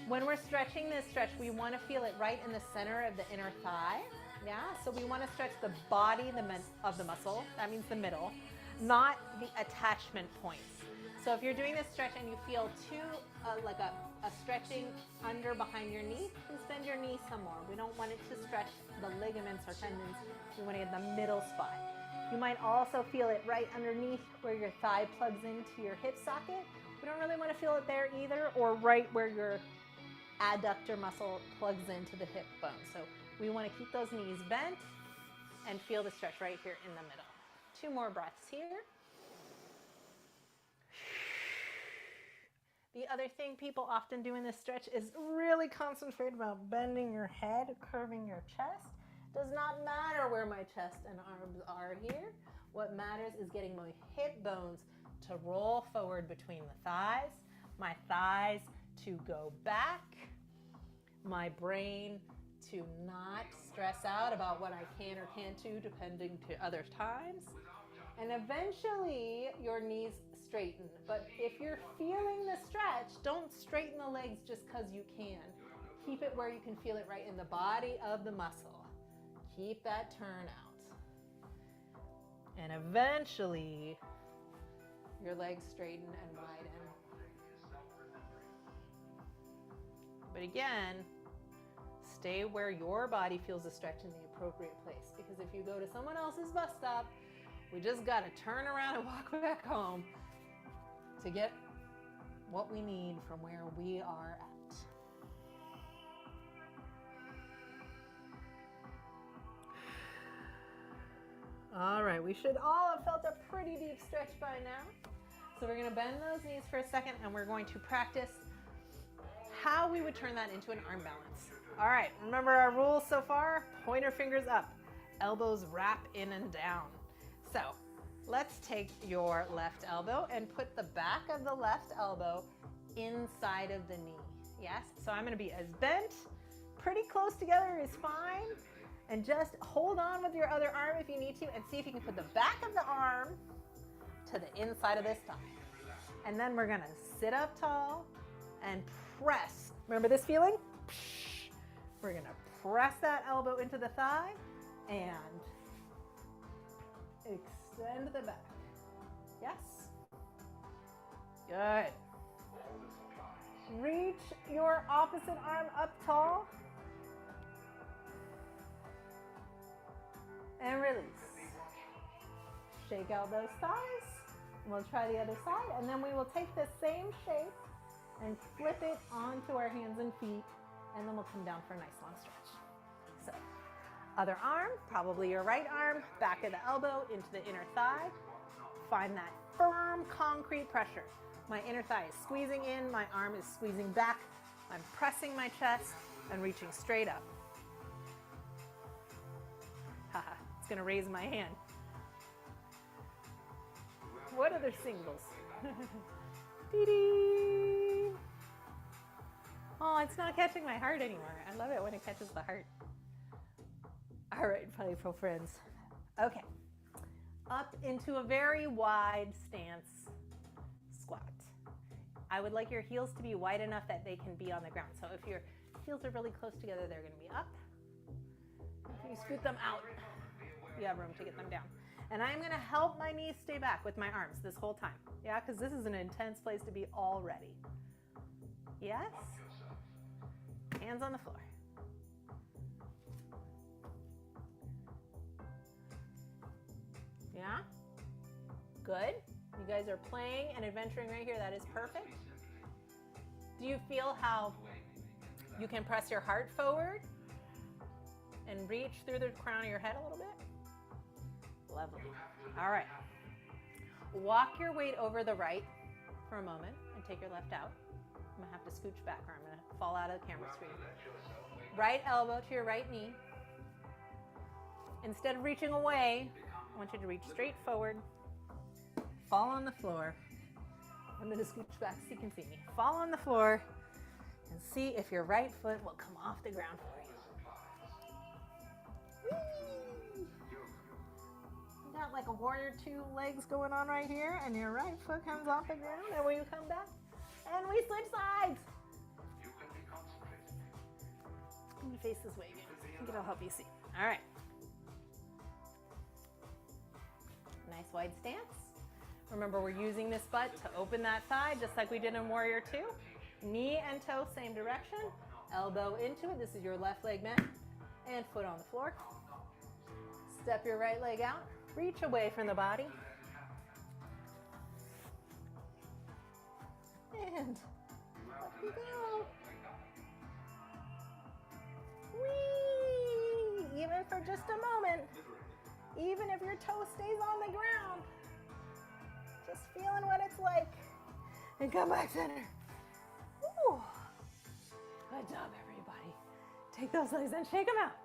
When we're stretching this stretch, we want to feel it right in the center of the inner thigh. Yeah, so we want to stretch the body of the muscle. That means the middle, not the attachment points. So if you're doing this stretch and you feel like a stretching under behind your knee, please bend your knee some more. We don't want it to stretch the ligaments or tendons. We want to get the middle spot. You might also feel it right underneath where your thigh plugs into your hip socket. We don't really want to feel it there either, or right where your adductor muscle plugs into the hip bone. So we want to keep those knees bent and feel the stretch right here in the middle. 2 more breaths here. The other thing people often do in this stretch is really concentrate about bending your head, curving your chest. Does not matter where my chest and arms are here. What matters is getting my hip bones to roll forward between the thighs, my thighs to go back, my brain to not stress out about what I can or can't do depending to other times. And eventually your knees straighten. But if you're feeling the stretch, don't straighten the legs just because you can. Keep it where you can feel it right in the body of the muscle. Keep that turn out. And eventually your legs straighten and widen. But again, stay where your body feels the stretch in the appropriate place. Because if you go to someone else's bus stop, we just got to turn around and walk back home to get what we need from where we are at. All right, we should all have felt a pretty deep stretch by now. So we're going to bend those knees for a second, and we're going to practice how we would turn that into an arm balance. All right, remember our rules so far? Pointer fingers up, elbows wrap in and down. So let's take your left elbow and put the back of the left elbow inside of the knee. Yes, so I'm going to be as bent, pretty close together is fine. And just hold on with your other arm if you need to, and see if you can put the back of the arm to the inside of this thigh. And then we're going to sit up tall and press. Remember this feeling? We're going to press that elbow into the thigh and extend the back. Yes? Good. Reach your opposite arm up tall. And release. Shake out those thighs. We'll try the other side, and then we will take the same shape and flip it onto our hands and feet, and then we'll come down for a nice long stretch. So, other arm, probably your right arm, back of the elbow into the inner thigh. Find that firm concrete pressure. My inner thigh is squeezing in, my arm is squeezing back. I'm pressing my chest and reaching straight up. Haha. It's going to raise my hand. What other singles? Dee-dee. Oh, it's not catching my heart anymore. I love it when it catches the heart. All right, playful friends. Okay, up into a very wide stance squat. I would like your heels to be wide enough that they can be on the ground. So if your heels are really close together, they're going to be up. If you scoot them out, you have room to get them down. And I'm going to help my knees stay back with my arms this whole time. Yeah, because this is an intense place to be already. Yes? Hands on the floor. Yeah? Good. You guys are playing and adventuring right here. That is perfect. Do you feel how you can press your heart forward and reach through the crown of your head a little bit? Lovely. All right. Walk your weight over the right for a moment and take your left out. I'm going to have to scooch back or I'm going to fall out of the camera screen. Right elbow to your right knee. Instead of reaching away, I want you to reach straight forward. Fall on the floor. I'm going to scooch back so you can see me. Fall on the floor and see if your right foot will come off the ground for you. Whee! You got like a warrior two legs going on right here, and your right foot comes off the ground, and when you come back, and we switch sides. I'm going to face this way again. I think it'll help you see. All right. Nice wide stance. Remember, we're using this butt to open that thigh, just like we did in Warrior Two. Knee and toe, same direction. Elbow into it. This is your left leg bent. And foot on the floor. Step your right leg out. Reach away from the body. And up you go. Whee! Even for just a moment. Even if your toe stays on the ground. Just feeling what it's like. And come back center. Woo. Good job, everybody. Take those legs and shake them out.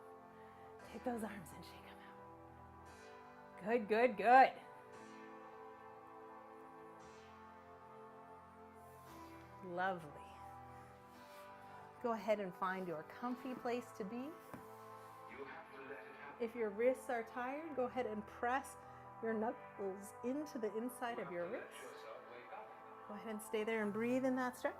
Take those arms and shake them out. Good, good, good. Lovely. Go ahead and find your comfy place to be. If your wrists are tired, go ahead and press your knuckles into the inside of your wrists. Go ahead and stay there and breathe in that stretch.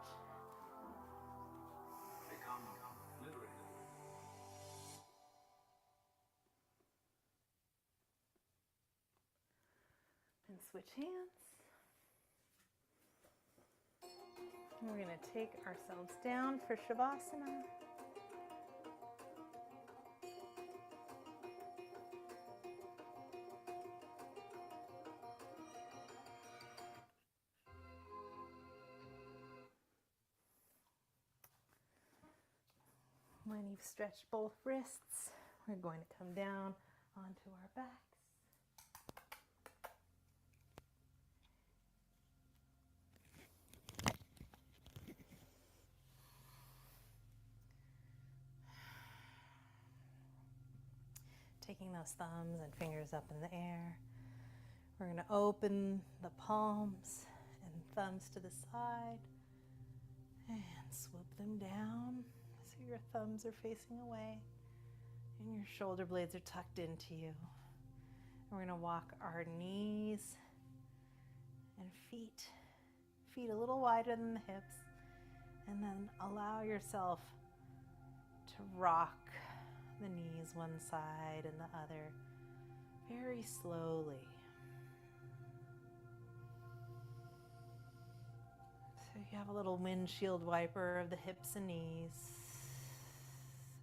And switch hands. And we're going to take ourselves down for Shavasana. When you've stretched both wrists, we're going to come down onto our backs. Taking those thumbs and fingers up in the air. We're going to open the palms and thumbs to the side and swoop them down. So your thumbs are facing away and your shoulder blades are tucked into you. And we're going to walk our knees and feet a little wider than the hips, and then allow yourself to rock the knees one side and the other very slowly. So you have a little windshield wiper of the hips and knees.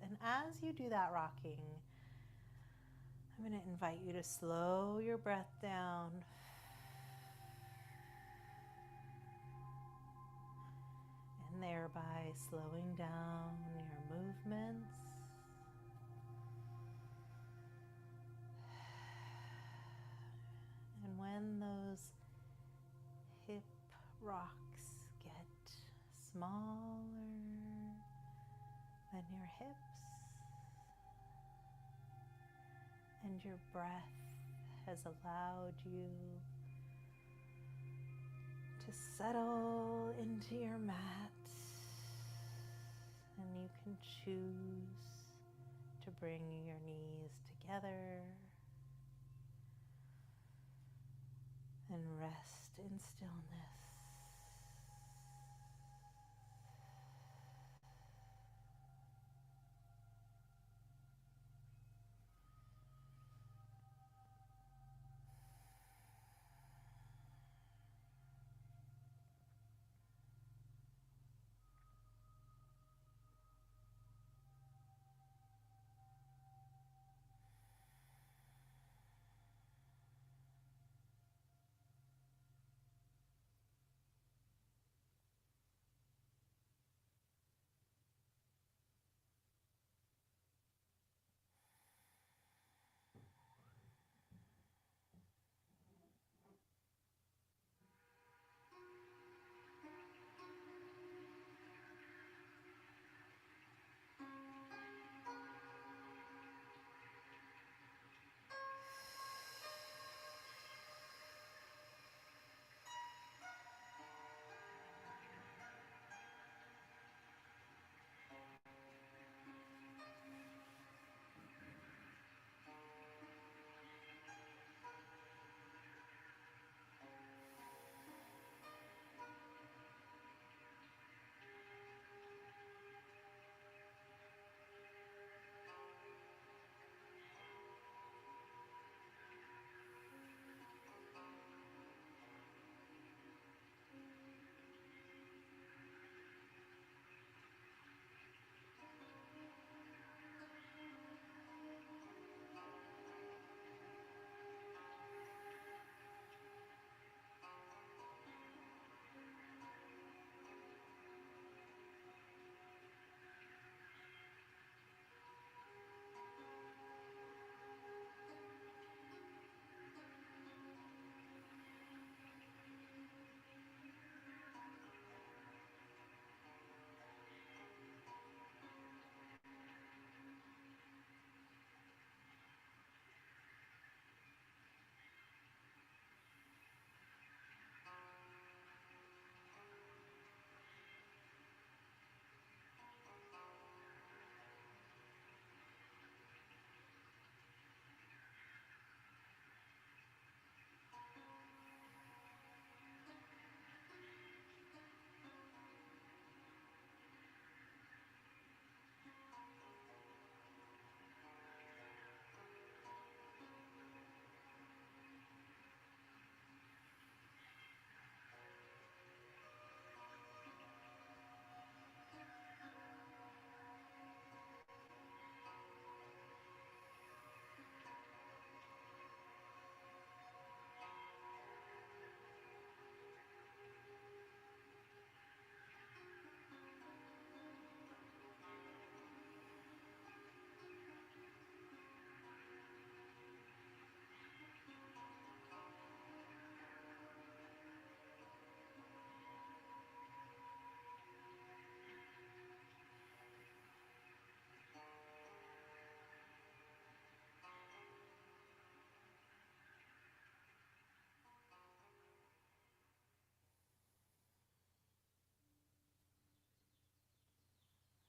And as you do that rocking, I'm going to invite you to slow your breath down. And thereby slowing down your movements. And when those hip rocks get smaller than your hips, and your breath has allowed you to settle into your mat And you can choose to bring your knees together and rest in stillness.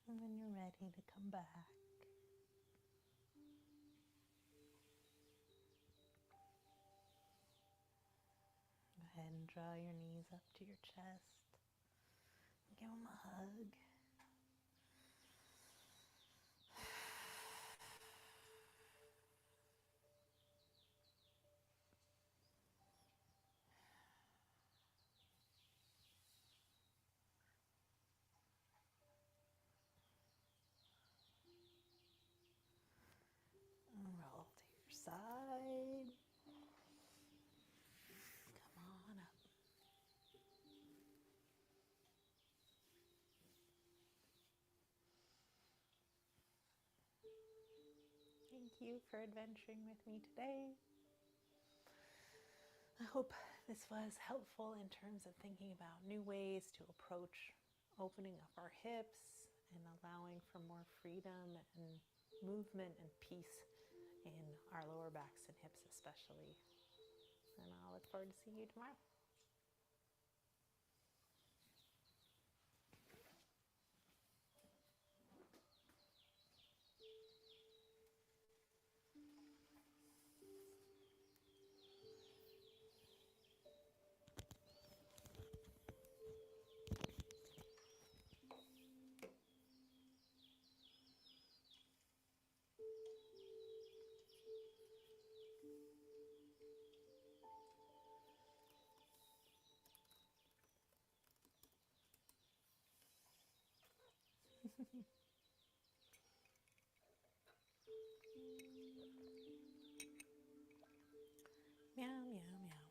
And when you're ready to come back, go ahead and draw your knees up to your chest. Give them a hug. And roll to your side. Come on up. Thank you for adventuring with me today. I hope this was helpful in terms of thinking about new ways to approach opening up our hips and allowing for more freedom and movement and peace in our lower backs and hips especially. And I'll look forward to seeing you tomorrow. Meow, meow, meow.